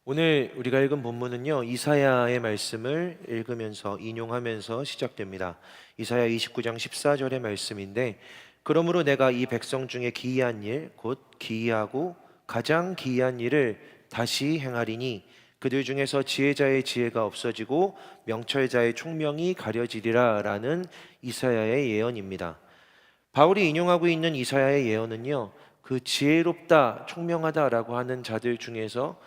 오늘 우리가 읽은 본문은요, 이사야의 말씀을 읽으면서 인용하면서 시작됩니다. 이사야 29장 14절의 말씀인데, 그러므로 내가 이 백성 중에 기이한 일, 곧 기이하고 가장 기이한 일을 다시 행하리니 그들 중에서 지혜자의 지혜가 없어지고 명철자의 총명이 가려지리라 라는 이사야의 예언입니다. 바울이 인용하고 있는 이사야의 예언은요, 그 지혜롭다, 총명하다라고 하는 자들 중에서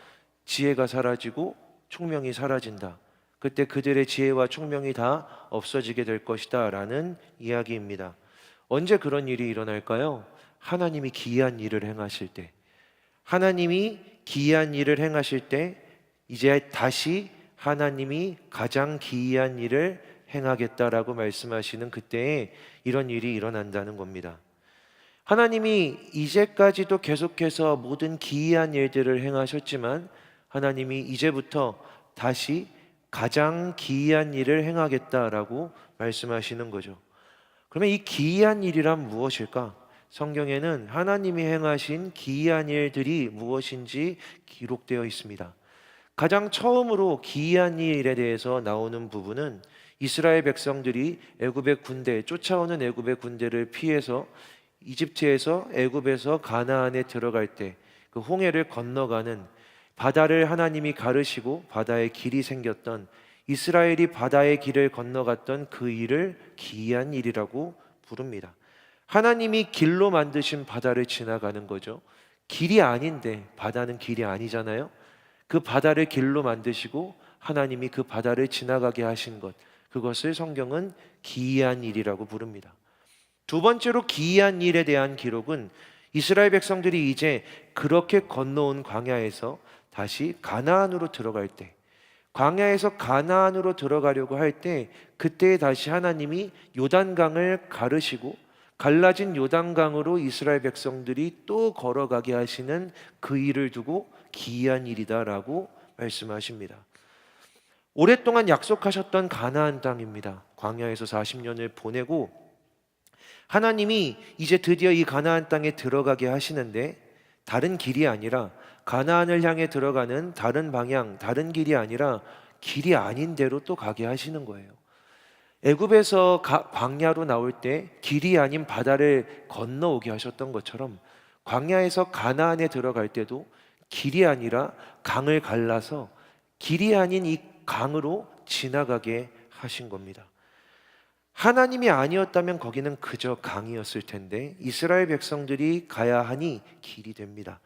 지혜가 사라지고 총명이 사라진다. 그때 그들의 지혜와 총명이 다 없어지게 될 것이다 라는 이야기입니다. 언제 그런 일이 일어날까요? 하나님이 기이한 일을 행하실 때, 하나님이 기이한 일을 행하실 때 이제 다시 하나님이 가장 기이한 일을 행하겠다라고 말씀하시는 그때에 이런 일이 일어난다는 겁니다. 하나님이 이제까지도 계속해서 모든 기이한 일들을 행하셨지만 하나님이 이제부터 다시 가장 기이한 일을 행하겠다라고 말씀하시는 거죠. 그러면 이 기이한 일이란 무엇일까? 성경에는 하나님이 행하신 기이한 일들이 무엇인지 기록되어 있습니다. 가장 처음으로 기이한 일에 대해서 나오는 부분은 이스라엘 백성들이 쫓아오는 애굽의 군대를 피해서 이집트에서 애굽에서 가나안에 들어갈 때 그 홍해를 건너가는 바다를 하나님이 가르시고 바다에 길이 생겼던, 이스라엘이 바다의 길을 건너갔던 그 일을 기이한 일이라고 부릅니다. 하나님이 길로 만드신 바다를 지나가는 거죠. 길이 아닌데, 바다는 길이 아니잖아요. 그 바다를 길로 만드시고 하나님이 그 바다를 지나가게 하신 것, 그것을 성경은 기이한 일이라고 부릅니다. 두 번째로 기이한 일에 대한 기록은 이스라엘 백성들이 이제 그렇게 건너온 광야에서 다시 가나안으로 들어갈 때, 광야에서 가나안으로 들어가려고 할 때, 그때 다시 하나님이 요단강을 가르시고 갈라진 요단강으로 이스라엘 백성들이 또 걸어가게 하시는 그 일을 두고 기이한 일이다라고 말씀하십니다. 오랫동안 약속하셨던 가나안 땅입니다. 광야에서 40년을 보내고 하나님이 이제 드디어 이 가나안 땅에 들어가게 하시는데, 다른 길이 아니라, 가나안을 향해 들어가는 다른 방향, 다른 길이 아니라 길이 아닌 데로 또 가게 하시는 거예요. 애굽에서 광야로 나올 때 길이 아닌 바다를 건너오게 하셨던 것처럼 광야에서 가나안에 들어갈 때도 길이 아니라 강을 갈라서 길이 아닌 이 강으로 지나가게 하신 겁니다. 하나님이 아니었다면 거기는 그저 강이었을 텐데 이스라엘 백성들이 가야 하니 길이 됩니다.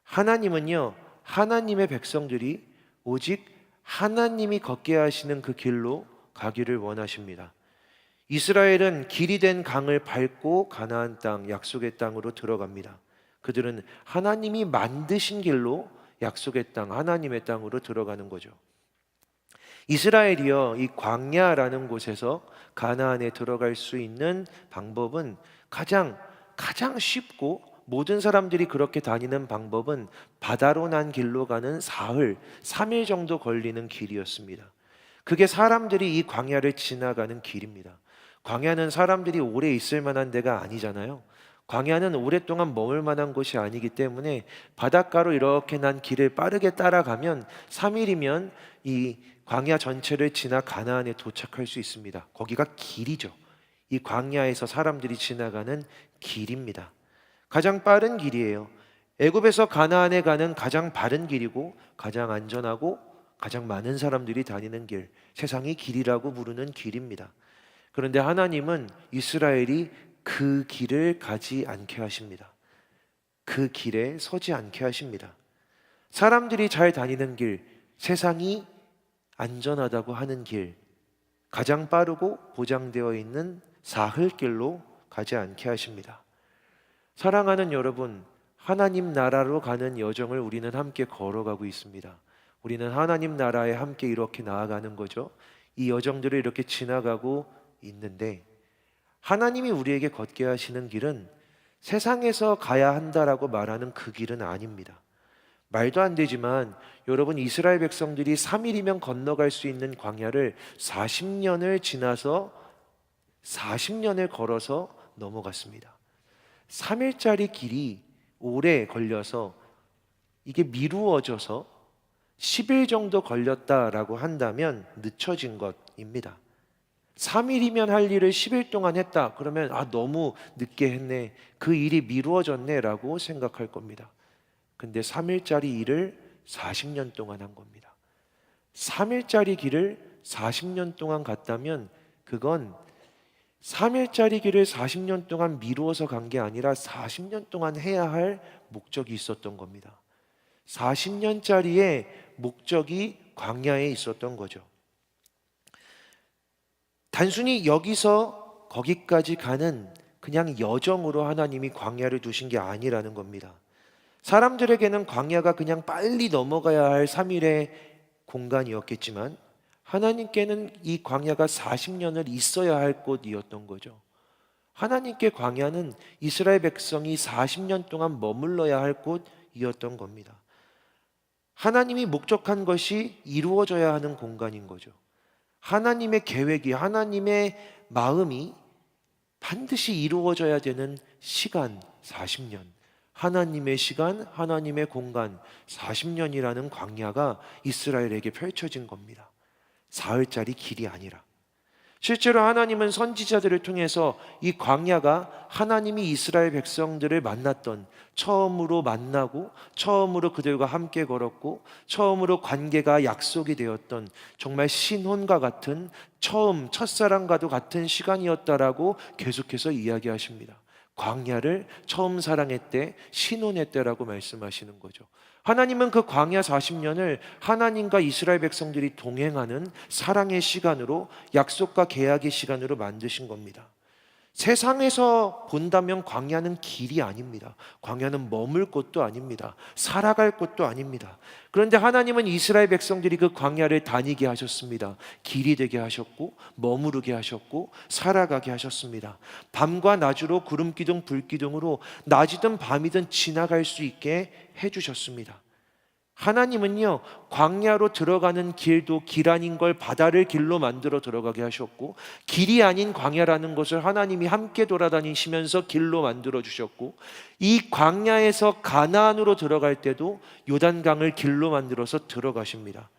하나님은요, 하나님의 백성들이 오직 하나님이 걷게 하시는 그 길로 가기를 원하십니다. 이스라엘은 길이 된 강을 밟고 가나안 땅, 약속의 땅으로 들어갑니다. 그들은 하나님이 만드신 길로 약속의 땅, 하나님의 땅으로 들어가는 거죠. 이스라엘이요, 이 광야라는 곳에서 가나안에 들어갈 수 있는 방법은 가장 쉽고, 모든 사람들이 그렇게 다니는 방법은 바다로 난 길로 가는 사흘, 3일 정도 걸리는 길이었습니다. 그게 사람들이 이 광야를 지나가는 길입니다. 광야는 사람들이 오래 있을 만한 데가 아니잖아요. 광야는 오랫동안 머물 만한 곳이 아니기 때문에 바닷가로 이렇게 난 길을 빠르게 따라가면 3일이면 이 광야 전체를 지나 가나안에 도착할 수 있습니다. 거기가 길이죠. 이 광야에서 사람들이 지나가는 길입니다. 가장 빠른 길이에요. 애굽에서 가나안에 가는 가장 바른 길이고 가장 안전하고 가장 많은 사람들이 다니는 길, 세상이 길이라고 부르는 길입니다. 그런데 하나님은 이스라엘이 그 길을 가지 않게 하십니다. 그 길에 서지 않게 하십니다. 사람들이 잘 다니는 길, 세상이 안전하다고 하는 길, 가장 빠르고 보장되어 있는 사흘길로 가지 않게 하십니다. 사랑하는 여러분, 하나님 나라로 가는 여정을 우리는 함께 걸어가고 있습니다. 우리는 하나님 나라에 함께 이렇게 나아가는 거죠. 이 여정들을 이렇게 지나가고 있는데, 하나님이 우리에게 걷게 하시는 길은 세상에서 가야 한다라고 말하는 그 길은 아닙니다. 말도 안 되지만 여러분, 이스라엘 백성들이 3일이면 건너갈 수 있는 광야를 40년을 지나서 40년을 걸어서 넘어갔습니다. 3일짜리 길이 오래 걸려서 이게 미루어져서 10일 정도 걸렸다라고 한다면 늦춰진 것입니다. 3일이면 할 일을 10일 동안 했다. 그러면 너무 늦게 했네. 그 일이 미루어졌네라고 생각할 겁니다. 근데 3일짜리 일을 40년 동안 한 겁니다. 3일짜리 길을 40년 동안 갔다면 그건 3일짜리 길을 40년 동안 미루어서 간 게 아니라 40년 동안 해야 할 목적이 있었던 겁니다. 40년짜리의 목적이 광야에 있었던 거죠. 단순히 여기서 거기까지 가는 그냥 여정으로 하나님이 광야를 두신 게 아니라는 겁니다. 사람들에게는 광야가 그냥 빨리 넘어가야 할 3일의 공간이었겠지만 하나님께는 이 광야가 40년을 있어야 할 곳이었던 거죠. 하나님께 광야는 이스라엘 백성이 40년 동안 머물러야 할 곳이었던 겁니다. 하나님이 목적한 것이 이루어져야 하는 공간인 거죠. 하나님의 계획이, 하나님의 마음이 반드시 이루어져야 되는 시간 40년, 하나님의 시간, 하나님의 공간 40년이라는 광야가 이스라엘에게 펼쳐진 겁니다. 사흘짜리 길이 아니라. 실제로 하나님은 선지자들을 통해서 이 광야가 하나님이 이스라엘 백성들을 만났던, 처음으로 만나고 처음으로 그들과 함께 걸었고 처음으로 관계가 약속이 되었던 정말 신혼과 같은, 처음 첫사랑과도 같은 시간이었다라고 계속해서 이야기하십니다. 광야를 처음 사랑했대, 신혼했대라고 말씀하시는 거죠. 하나님은 그 광야 40년을 하나님과 이스라엘 백성들이 동행하는 사랑의 시간으로, 약속과 계약의 시간으로 만드신 겁니다. 세상에서 본다면 광야는 길이 아닙니다. 광야는 머물 곳도 아닙니다. 살아갈 곳도 아닙니다. 그런데 하나님은 이스라엘 백성들이 그 광야를 다니게 하셨습니다. 길이 되게 하셨고 머무르게 하셨고 살아가게 하셨습니다. 밤과 낮으로 구름기둥 불기둥으로 낮이든 밤이든 지나갈 수 있게 해주셨습니다. 하나님은요, 광야로 들어가는 길도 길 아닌 걸 바다를 길로 만들어 들어가게 하셨고, 길이 아닌 광야라는 것을 하나님이 함께 돌아다니시면서 길로 만들어 주셨고, 이 광야에서 가나안으로 들어갈 때도 요단강을 길로 만들어서 들어가십니다.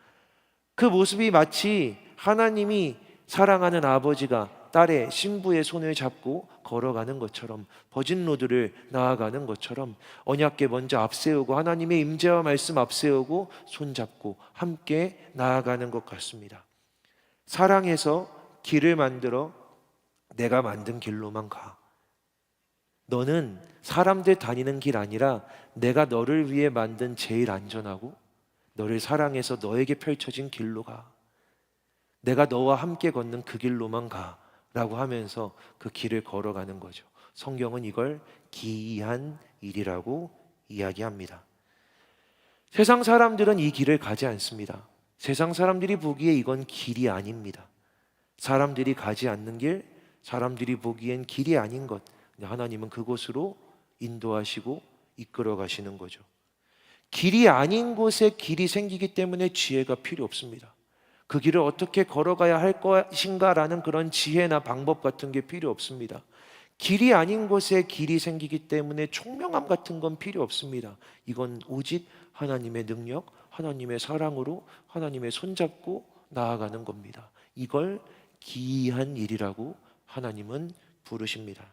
그 모습이 마치 하나님이 사랑하는 아버지가 딸의 신부의 손을 잡고 걸어가는 것처럼, 버진로드를 나아가는 것처럼 언약궤 먼저 앞세우고 하나님의 임재와 말씀 앞세우고 손잡고 함께 나아가는 것 같습니다. 사랑해서 길을 만들어 내가 만든 길로만 가. 너는 사람들 다니는 길 아니라 내가 너를 위해 만든 제일 안전하고 너를 사랑해서 너에게 펼쳐진 길로 가. 내가 너와 함께 걷는 그 길로만 가 라고 하면서 그 길을 걸어가는 거죠. 성경은 이걸 기이한 일이라고 이야기합니다. 세상 사람들은 이 길을 가지 않습니다. 세상 사람들이 보기에 이건 길이 아닙니다. 사람들이 가지 않는 길, 사람들이 보기엔 길이 아닌 것, 하나님은 그곳으로 인도하시고 이끌어 가시는 거죠. 길이 아닌 곳에 길이 생기기 때문에 지혜가 필요 없습니다. 그 길을 어떻게 걸어가야 할 것인가라는 그런 지혜나 방법 같은 게 필요 없습니다. 길이 아닌 곳에 길이 생기기 때문에 총명함 같은 건 필요 없습니다. 이건 오직 하나님의 능력, 하나님의 사랑으로 하나님의 손잡고 나아가는 겁니다. 이걸 기이한 일이라고 하나님은 부르십니다.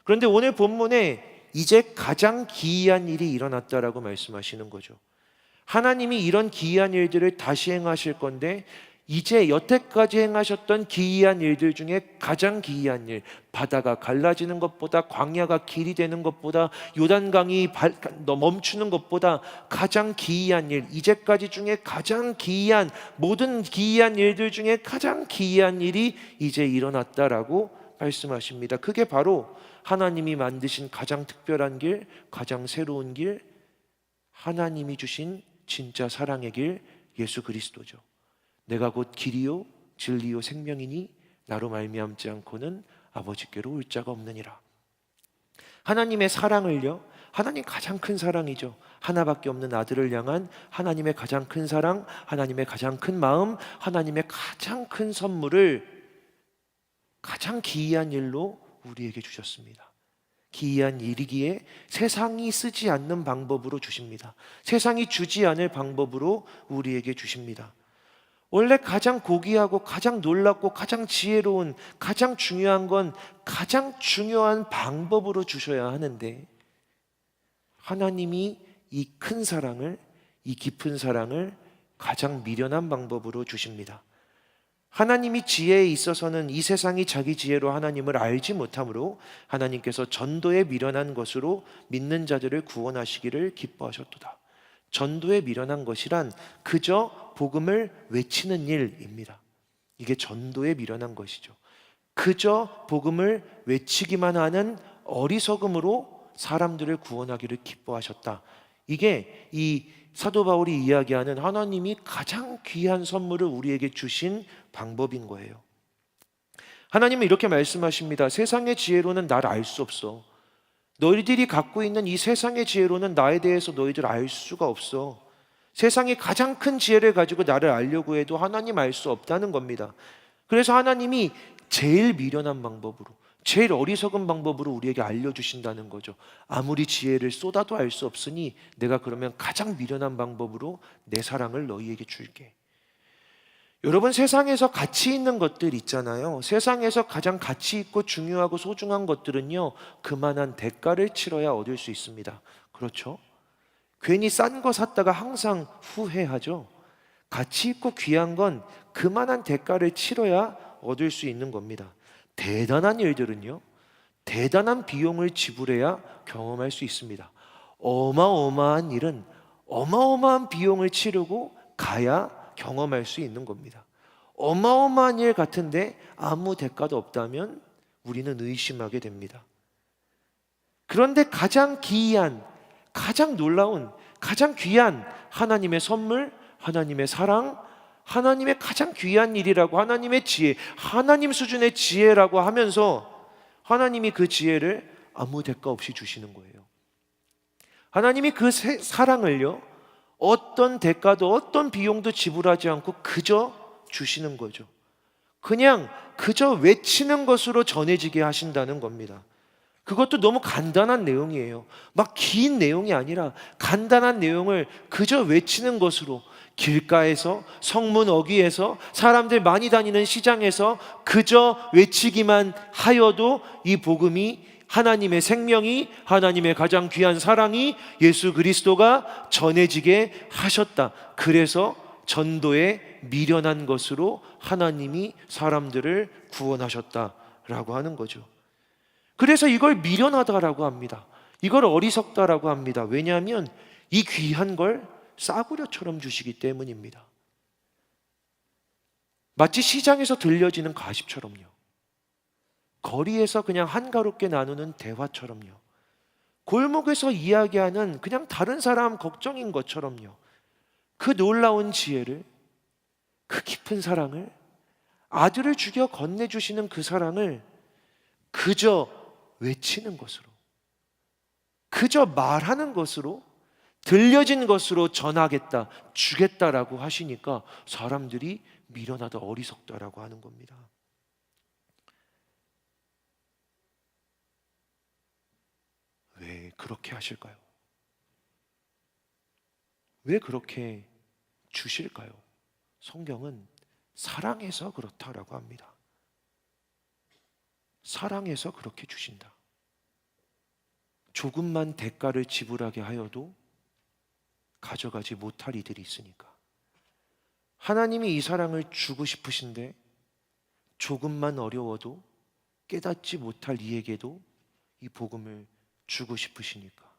그런데 오늘 본문에 이제 가장 기이한 일이 일어났다라고 말씀하시는 거죠. 하나님이 이런 기이한 일들을 다시 행하실 건데, 이제 여태까지 행하셨던 기이한 일들 중에 가장 기이한 일, 바다가 갈라지는 것보다, 광야가 길이 되는 것보다, 요단강이 멈추는 것보다 가장 기이한 일, 이제까지 중에 가장 기이한, 모든 기이한 일들 중에 가장 기이한 일이 이제 일어났다라고 말씀하십니다. 그게 바로 하나님이 만드신 가장 특별한 길, 가장 새로운 길, 하나님이 주신 진짜 사랑의 길, 예수 그리스도죠. 내가 곧 길이요 진리요 생명이니 나로 말미암지 않고는 아버지께로 올 자가 없느니라. 하나님의 사랑을요, 하나님 가장 큰 사랑이죠. 하나밖에 없는 아들을 향한 하나님의 가장 큰 사랑, 하나님의 가장 큰 마음, 하나님의 가장 큰 선물을 가장 기이한 일로 우리에게 주셨습니다. 기이한 일이기에 세상이 쓰지 않는 방법으로 주십니다. 세상이 주지 않을 방법으로 우리에게 주십니다. 원래 가장 고귀하고 가장 놀랍고 가장 지혜로운, 가장 중요한 건 가장 중요한 방법으로 주셔야 하는데, 하나님이 이 큰 사랑을, 이 깊은 사랑을 가장 미련한 방법으로 주십니다. 하나님이 지혜에 있어서는 이 세상이 자기 지혜로 하나님을 알지 못하므로 하나님께서 전도에 미련한 것으로 믿는 자들을 구원하시기를 기뻐하셨도다. 전도에 미련한 것이란 그저 복음을 외치는 일입니다. 이게 전도에 미련한 것이죠. 그저 복음을 외치기만 하는 어리석음으로 사람들을 구원하기를 기뻐하셨다. 이게 이 사도 바울이 이야기하는 하나님이 가장 귀한 선물을 우리에게 주신 방법인 거예요. 하나님은 이렇게 말씀하십니다. 세상의 지혜로는 나를 알 수 없어. 너희들이 갖고 있는 이 세상의 지혜로는 나에 대해서 너희들 알 수가 없어. 세상이 가장 큰 지혜를 가지고 나를 알려고 해도 하나님 알 수 없다는 겁니다. 그래서 하나님이 제일 미련한 방법으로, 제일 어리석은 방법으로 우리에게 알려주신다는 거죠. 아무리 지혜를 쏟아도 알 수 없으니 내가 그러면 가장 미련한 방법으로 내 사랑을 너희에게 줄게. 여러분, 세상에서 가치 있는 것들 있잖아요. 세상에서 가장 가치 있고 중요하고 소중한 것들은요, 그만한 대가를 치러야 얻을 수 있습니다. 그렇죠? 괜히 싼 거 샀다가 항상 후회하죠. 가치 있고 귀한 건 그만한 대가를 치러야 얻을 수 있는 겁니다. 대단한 일들은요, 대단한 비용을 지불해야 경험할 수 있습니다. 어마어마한 일은 어마어마한 비용을 치르고 가야 경험할 수 있는 겁니다. 어마어마한 일 같은데 아무 대가도 없다면 우리는 의심하게 됩니다. 그런데 가장 기이한, 가장 놀라운, 가장 귀한 하나님의 선물, 하나님의 사랑, 하나님의 가장 귀한 일이라고, 하나님의 지혜, 하나님 수준의 지혜라고 하면서 하나님이 그 지혜를 아무 대가 없이 주시는 거예요. 하나님이 그 사랑을요, 어떤 대가도 어떤 비용도 지불하지 않고 그저 주시는 거죠. 그냥 그저 외치는 것으로 전해지게 하신다는 겁니다. 그것도 너무 간단한 내용이에요. 막 긴 내용이 아니라 간단한 내용을 그저 외치는 것으로, 길가에서, 성문 어귀에서, 사람들 많이 다니는 시장에서 그저 외치기만 하여도 이 복음이, 하나님의 생명이, 하나님의 가장 귀한 사랑이, 예수 그리스도가 전해지게 하셨다. 그래서 전도에 미련한 것으로 하나님이 사람들을 구원하셨다라고 하는 거죠. 그래서 이걸 미련하다라고 합니다. 이걸 어리석다라고 합니다. 왜냐하면 이 귀한 걸 싸구려처럼 주시기 때문입니다. 마치 시장에서 들려지는 가십처럼요. 거리에서 그냥 한가롭게 나누는 대화처럼요. 골목에서 이야기하는 그냥 다른 사람 걱정인 것처럼요. 그 놀라운 지혜를, 그 깊은 사랑을, 아들을 죽여 건네주시는 그 사랑을 그저 외치는 것으로, 그저 말하는 것으로, 들려진 것으로 전하겠다, 주겠다라고 하시니까 사람들이 미련하다, 어리석다라고 하는 겁니다. 왜 그렇게 하실까요? 왜 그렇게 주실까요? 성경은 사랑해서 그렇다라고 합니다. 사랑해서 그렇게 주신다. 조금만 대가를 지불하게 하여도 가져가지 못할 이들이 있으니까. 하나님이 이 사랑을 주고 싶으신데 조금만 어려워도 깨닫지 못할 이에게도 이 복음을 주고 싶으시니까.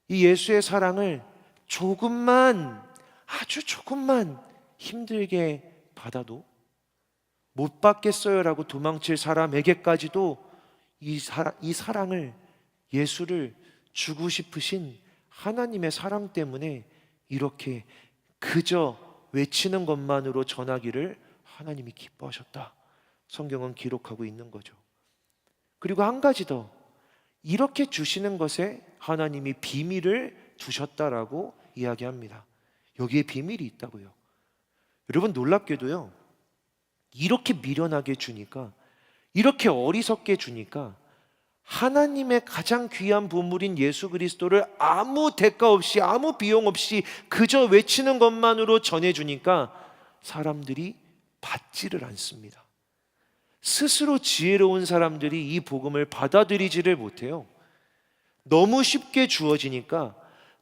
이 예수의 사랑을 조금만, 아주 조금만 힘들게 받아도 못 받겠어요라고 도망칠 사람에게까지도 이 사랑을, 예수를 주고 싶으신 하나님의 사랑 때문에 이렇게 그저 외치는 것만으로 전하기를 하나님이 기뻐하셨다. 성경은 기록하고 있는 거죠. 그리고 한 가지 더, 이렇게 주시는 것에 하나님이 비밀을 두셨다라고 이야기합니다. 여기에 비밀이 있다고요. 여러분, 놀랍게도요, 이렇게 미련하게 주니까, 이렇게 어리석게 주니까 하나님의 가장 귀한 보물인 예수 그리스도를 아무 대가 없이, 아무 비용 없이 그저 외치는 것만으로 전해주니까 사람들이 받지를 않습니다. 스스로 지혜로운 사람들이 이 복음을 받아들이지를 못해요. 너무 쉽게 주어지니까,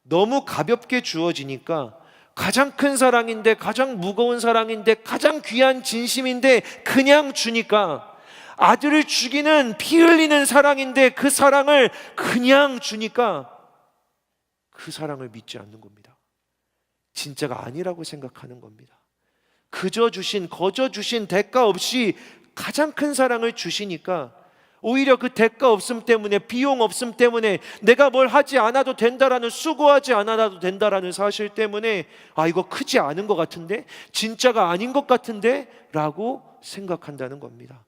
너무 가볍게 주어지니까, 가장 큰 사랑인데, 가장 무거운 사랑인데, 가장 귀한 진심인데 그냥 주니까, 아들을 죽이는 피 흘리는 사랑인데 그 사랑을 그냥 주니까 그 사랑을 믿지 않는 겁니다. 진짜가 아니라고 생각하는 겁니다. 거저 주신 대가 없이 가장 큰 사랑을 주시니까 오히려 그 대가 없음 때문에, 비용 없음 때문에, 내가 뭘 하지 않아도 된다라는, 수고하지 않아도 된다라는 사실 때문에 이거 크지 않은 것 같은데, 진짜가 아닌 것 같은데 라고 생각한다는 겁니다.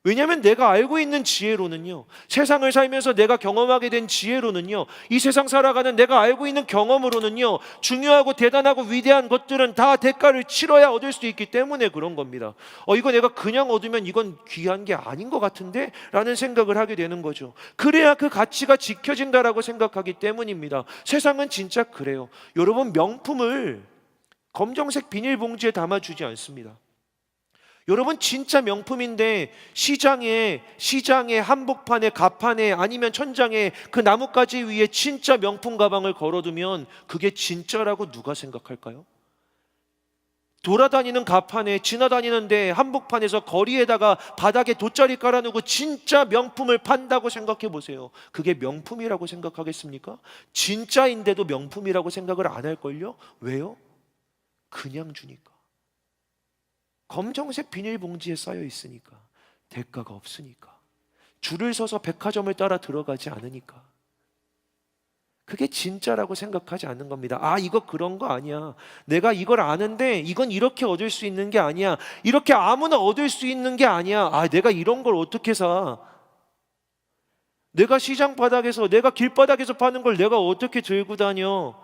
왜냐하면 내가 알고 있는 지혜로는요, 세상을 살면서 내가 경험하게 된 지혜로는요, 이 세상 살아가는 내가 알고 있는 경험으로는요, 중요하고 대단하고 위대한 것들은 다 대가를 치러야 얻을 수 있기 때문에 그런 겁니다. 이거 내가 그냥 얻으면 이건 귀한 게 아닌 것 같은데? 라는 생각을 하게 되는 거죠. 그래야 그 가치가 지켜진다라고 생각하기 때문입니다. 세상은 진짜 그래요. 여러분, 명품을 검정색 비닐봉지에 담아주지 않습니다. 여러분, 진짜 명품인데 시장에 한복판에, 가판에, 아니면 천장에 그 나뭇가지 위에 진짜 명품 가방을 걸어두면 그게 진짜라고 누가 생각할까요? 돌아다니는 가판에, 지나다니는데 한복판에서 거리에다가 바닥에 돗자리 깔아놓고 진짜 명품을 판다고 생각해 보세요. 그게 명품이라고 생각하겠습니까? 진짜인데도 명품이라고 생각을 안 할걸요? 왜요? 그냥 주니까. 검정색 비닐봉지에 쌓여 있으니까, 대가가 없으니까, 줄을 서서 백화점을 따라 들어가지 않으니까. 그게 진짜라고 생각하지 않는 겁니다. 이거 그런 거 아니야. 내가 이걸 아는데 이건 이렇게 얻을 수 있는 게 아니야. 이렇게 아무나 얻을 수 있는 게 아니야. 내가 이런 걸 어떻게 사? 내가 시장 바닥에서, 내가 길바닥에서 파는 걸 내가 어떻게 들고 다녀?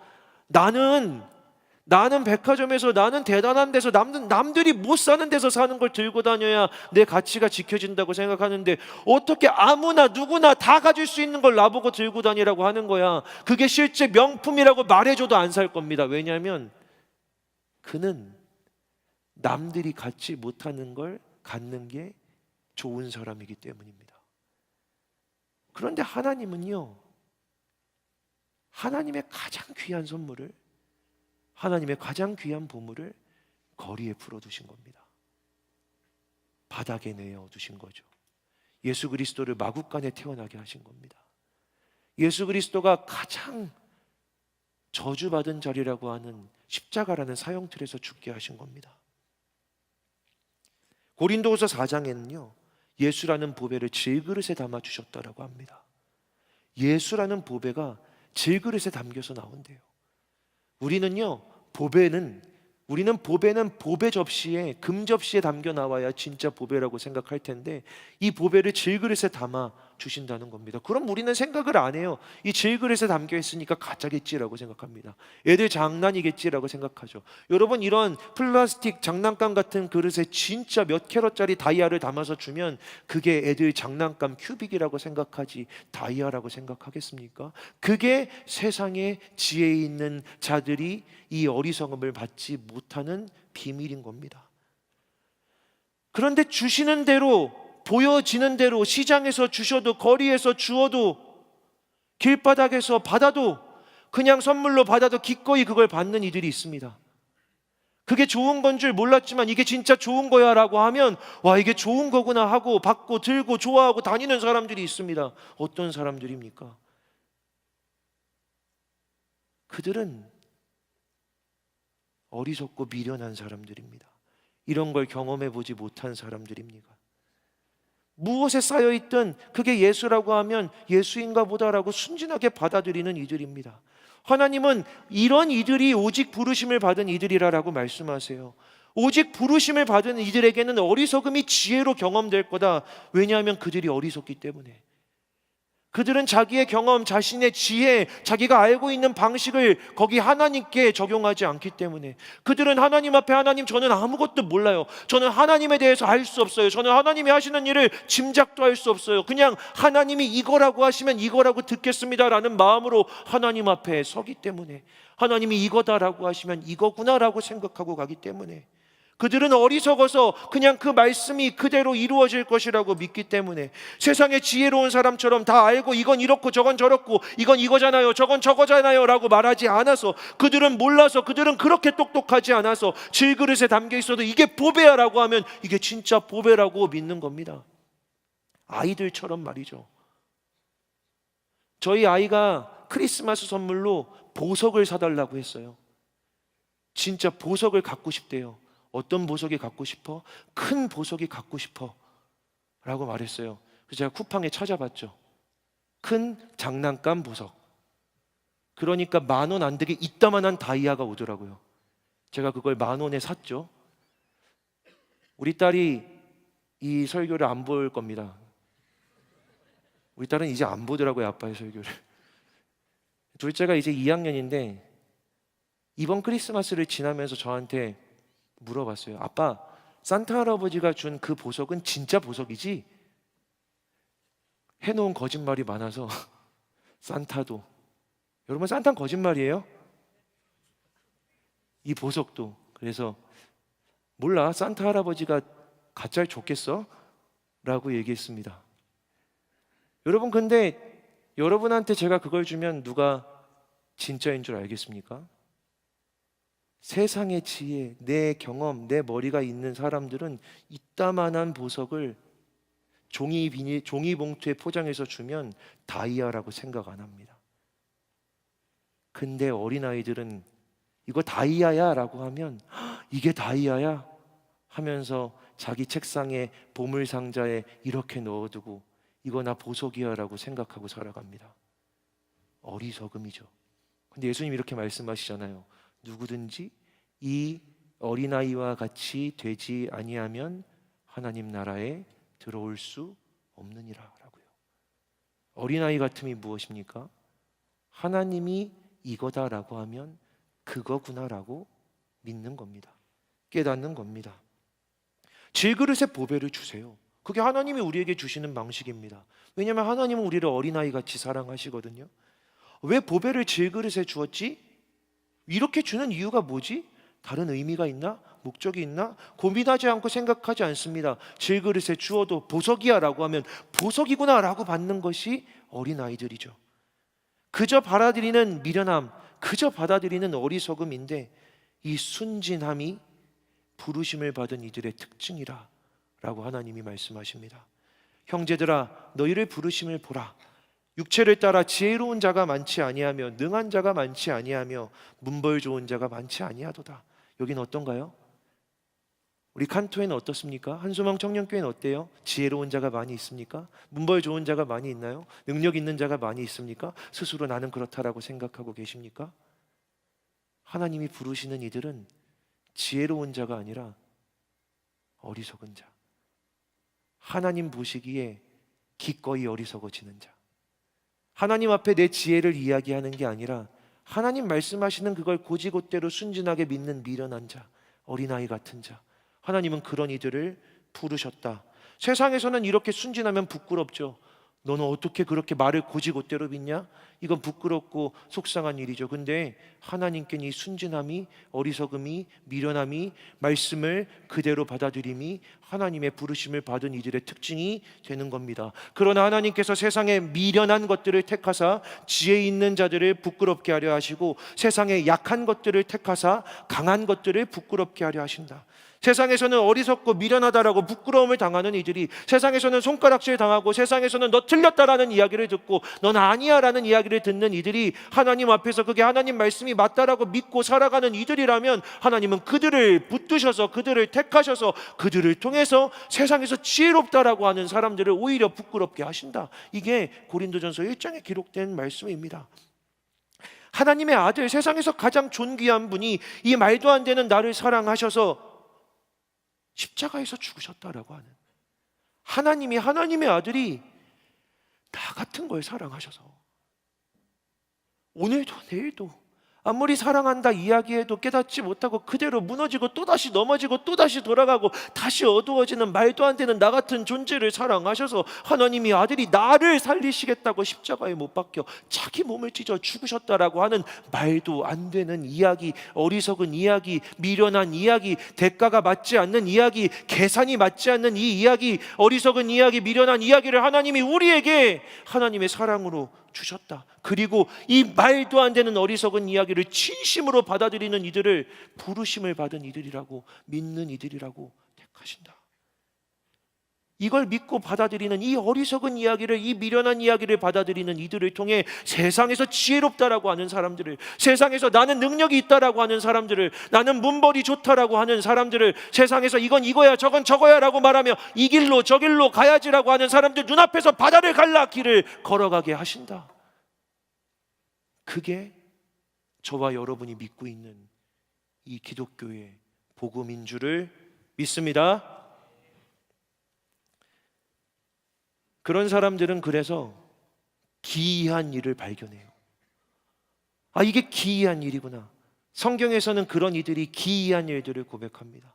나는 백화점에서, 나는 대단한 데서, 남들이 못 사는 데서 사는 걸 들고 다녀야 내 가치가 지켜진다고 생각하는데, 어떻게 아무나 누구나 다 가질 수 있는 걸 나보고 들고 다니라고 하는 거야. 그게 실제 명품이라고 말해줘도 안 살 겁니다. 왜냐하면 그는 남들이 갖지 못하는 걸 갖는 게 좋은 사람이기 때문입니다. 그런데 하나님은요, 하나님의 가장 귀한 선물을, 하나님의 가장 귀한 보물을 거리에 풀어두신 겁니다. 바닥에 내어두신 거죠. 예수 그리스도를 마구간에 태어나게 하신 겁니다. 예수 그리스도가 가장 저주받은 자리라고 하는 십자가라는 사형틀에서 죽게 하신 겁니다. 고린도후서 4장에는요, 예수라는 보배를 질그릇에 담아주셨다라고 합니다. 예수라는 보배가 질그릇에 담겨서 나온대요. 우리는 보배는 보배 접시에, 금 접시에 담겨 나와야 진짜 보배라고 생각할 텐데, 이 보배를 질그릇에 담아 주신다는 겁니다. 그럼 우리는 생각을 안 해요. 이 질그릇에 담겨 있으니까 가짜겠지라고 생각합니다. 애들 장난이겠지라고 생각하죠. 여러분, 이런 플라스틱 장난감 같은 그릇에 진짜 몇 캐럿짜리 다이아를 담아서 주면 그게 애들 장난감 큐빅이라고 생각하지 다이아라고 생각하겠습니까? 그게 세상에 지혜 있는 자들이 이 어리석음을 받지 못하는 비밀인 겁니다. 그런데 주시는 대로, 보여지는 대로, 시장에서 주셔도, 거리에서 주어도, 길바닥에서 받아도, 그냥 선물로 받아도 기꺼이 그걸 받는 이들이 있습니다. 그게 좋은 건 줄 몰랐지만 이게 진짜 좋은 거야 라고 하면, 와, 이게 좋은 거구나 하고 받고 들고 좋아하고 다니는 사람들이 있습니다. 어떤 사람들입니까? 그들은 어리석고 미련한 사람들입니다. 이런 걸 경험해 보지 못한 사람들입니다. 무엇에 쌓여있든 그게 예수라고 하면 예수인가 보다라고 순진하게 받아들이는 이들입니다. 하나님은 이런 이들이 오직 부르심을 받은 이들이라고 말씀하세요. 오직 부르심을 받은 이들에게는 어리석음이 지혜로 경험될 거다. 왜냐하면 그들이 어리석기 때문에. 그들은 자기의 경험, 자신의 지혜, 자기가 알고 있는 방식을 거기 하나님께 적용하지 않기 때문에, 그들은 하나님 앞에 하나님 저는 아무것도 몰라요, 저는 하나님에 대해서 알 수 없어요, 저는 하나님이 하시는 일을 짐작도 할 수 없어요, 그냥 하나님이 이거라고 하시면 이거라고 듣겠습니다라는 마음으로 하나님 앞에 서기 때문에, 하나님이 이거다라고 하시면 이거구나라고 생각하고 가기 때문에, 그들은 어리석어서 그냥 그 말씀이 그대로 이루어질 것이라고 믿기 때문에, 세상의 지혜로운 사람처럼 다 알고 이건 이렇고 저건 저렇고 이건 이거잖아요 저건 저거잖아요 라고 말하지 않아서, 그들은 몰라서, 그들은 그렇게 똑똑하지 않아서 질그릇에 담겨 있어도 이게 보배야 라고 하면 이게 진짜 보배라고 믿는 겁니다. 아이들처럼 말이죠. 저희 아이가 크리스마스 선물로 보석을 사달라고 했어요. 진짜 보석을 갖고 싶대요. 어떤 보석이 갖고 싶어? 큰 보석이 갖고 싶어 라고 말했어요. 그래서 제가 쿠팡에 찾아봤죠. 큰 장난감 보석. 그러니까 10,000원 안 되게 이따만한 다이아가 오더라고요. 제가 그걸 10,000원에 샀죠. 우리 딸이 이 설교를 안 볼 겁니다. 우리 딸은 이제 안 보더라고요, 아빠의 설교를. 둘째가 이제 2학년인데 이번 크리스마스를 지나면서 저한테 물어봤어요. 아빠, 산타 할아버지가 준 그 보석은 진짜 보석이지? 해놓은 거짓말이 많아서 산타도, 여러분 산타는 거짓말이에요? 이 보석도. 그래서 몰라, 산타 할아버지가 가짜를 줬겠어? 라고 얘기했습니다. 여러분, 근데 여러분한테 제가 그걸 주면 누가 진짜인 줄 알겠습니까? 세상의 지혜, 내 경험, 내 머리가 있는 사람들은 이따만한 보석을 종이 봉투에 포장해서 주면 다이아라고 생각 안 합니다. 근데 어린아이들은 이거 다이아야 라고 하면 이게 다이아야 하면서 자기 책상에 보물상자에 이렇게 넣어두고 이거 나 보석이야 라고 생각하고 살아갑니다. 어리석음이죠. 근데 예수님 이렇게 말씀하시잖아요. 누구든지 이 어린아이와 같이 되지 아니하면 하나님 나라에 들어올 수 없느니라 라고요. 어린아이 같음이 무엇입니까? 하나님이 이거다라고 하면 그거구나라고 믿는 겁니다. 깨닫는 겁니다. 질그릇에 보배를 주세요. 그게 하나님이 우리에게 주시는 방식입니다. 왜냐하면 하나님은 우리를 어린아이 같이 사랑하시거든요. 왜 보배를 질그릇에 주었지? 이렇게 주는 이유가 뭐지? 다른 의미가 있나? 목적이 있나? 고민하지 않고 생각하지 않습니다. 질그릇에 주어도 보석이야 라고 하면 보석이구나 라고 받는 것이 어린아이들이죠. 그저 받아들이는 미련함, 그저 받아들이는 어리석음인데, 이 순진함이 부르심을 받은 이들의 특징이라 라고 하나님이 말씀하십니다. 형제들아, 너희를 부르심을 보라. 육체를 따라 지혜로운 자가 많지 아니하며 능한 자가 많지 아니하며 문벌 좋은 자가 많지 아니하도다. 여기는 어떤가요? 우리 칸토에는 어떻습니까? 한소망 청년교회는 어때요? 지혜로운 자가 많이 있습니까? 문벌 좋은 자가 많이 있나요? 능력 있는 자가 많이 있습니까? 스스로 나는 그렇다라고 생각하고 계십니까? 하나님이 부르시는 이들은 지혜로운 자가 아니라 어리석은 자, 하나님 보시기에 기꺼이 어리석어지는 자, 하나님 앞에 내 지혜를 이야기하는 게 아니라 하나님 말씀하시는 그걸 곧이곧대로 순진하게 믿는 미련한 자, 어린아이 같은 자, 하나님은 그런 이들을 부르셨다. 세상에서는 이렇게 순진하면 부끄럽죠. 너는 어떻게 그렇게 말을 곧이곧대로 믿냐? 이건 부끄럽고 속상한 일이죠. 근데 하나님께는 이 순진함이, 어리석음이, 미련함이, 말씀을 그대로 받아들임이 하나님의 부르심을 받은 이들의 특징이 되는 겁니다. 그러나 하나님께서 세상의 미련한 것들을 택하사 지혜 있는 자들을 부끄럽게 하려 하시고, 세상의 약한 것들을 택하사 강한 것들을 부끄럽게 하려 하신다. 세상에서는 어리석고 미련하다라고 부끄러움을 당하는 이들이, 세상에서는 손가락질 당하고, 세상에서는 너 틀렸다라는 이야기를 듣고 넌 아니야 라는 이야기를 듣는 이들이 하나님 앞에서 그게 하나님 말씀이 맞다라고 믿고 살아가는 이들이라면, 하나님은 그들을 붙드셔서 그들을 택하셔서 그들을 통해서 세상에서 지혜롭다라고 하는 사람들을 오히려 부끄럽게 하신다. 이게 고린도전서 1장에 기록된 말씀입니다. 하나님의 아들, 세상에서 가장 존귀한 분이 이 말도 안 되는 나를 사랑하셔서 십자가에서 죽으셨다라고 하는, 하나님의 아들이 나 같은 걸 사랑하셔서 오늘도 내일도 아무리 사랑한다 이야기해도 깨닫지 못하고 그대로 무너지고 또다시 넘어지고 또다시 돌아가고 다시 어두워지는 말도 안 되는 나 같은 존재를 사랑하셔서 하나님이 아들이 나를 살리시겠다고 십자가에 못 박혀 자기 몸을 찢어 죽으셨다라고 하는 말도 안 되는 이야기, 어리석은 이야기, 미련한 이야기, 대가가 맞지 않는 이야기, 계산이 맞지 않는 이 이야기, 어리석은 이야기, 미련한 이야기를 하나님이 우리에게 하나님의 사랑으로 주셨다. 그리고 이 말도 안 되는 어리석은 이야기를 진심으로 받아들이는 이들을 부르심을 받은 이들이라고, 믿는 이들이라고 택하신다. 이걸 믿고 받아들이는 이 어리석은 이야기를, 이 미련한 이야기를 받아들이는 이들을 통해 세상에서 지혜롭다라고 하는 사람들을, 세상에서 나는 능력이 있다라고 하는 사람들을, 나는 문벌이 좋다라고 하는 사람들을, 세상에서 이건 이거야 저건 저거야 라고 말하며 이 길로 저 길로 가야지라고 하는 사람들 눈앞에서 바다를 갈라 길을 걸어가게 하신다. 그게 저와 여러분이 믿고 있는 이 기독교의 복음인 줄을 믿습니다. 그런 사람들은 그래서 기이한 일을 발견해요. 아, 이게 기이한 일이구나. 성경에서는 그런 이들이 기이한 일들을 고백합니다.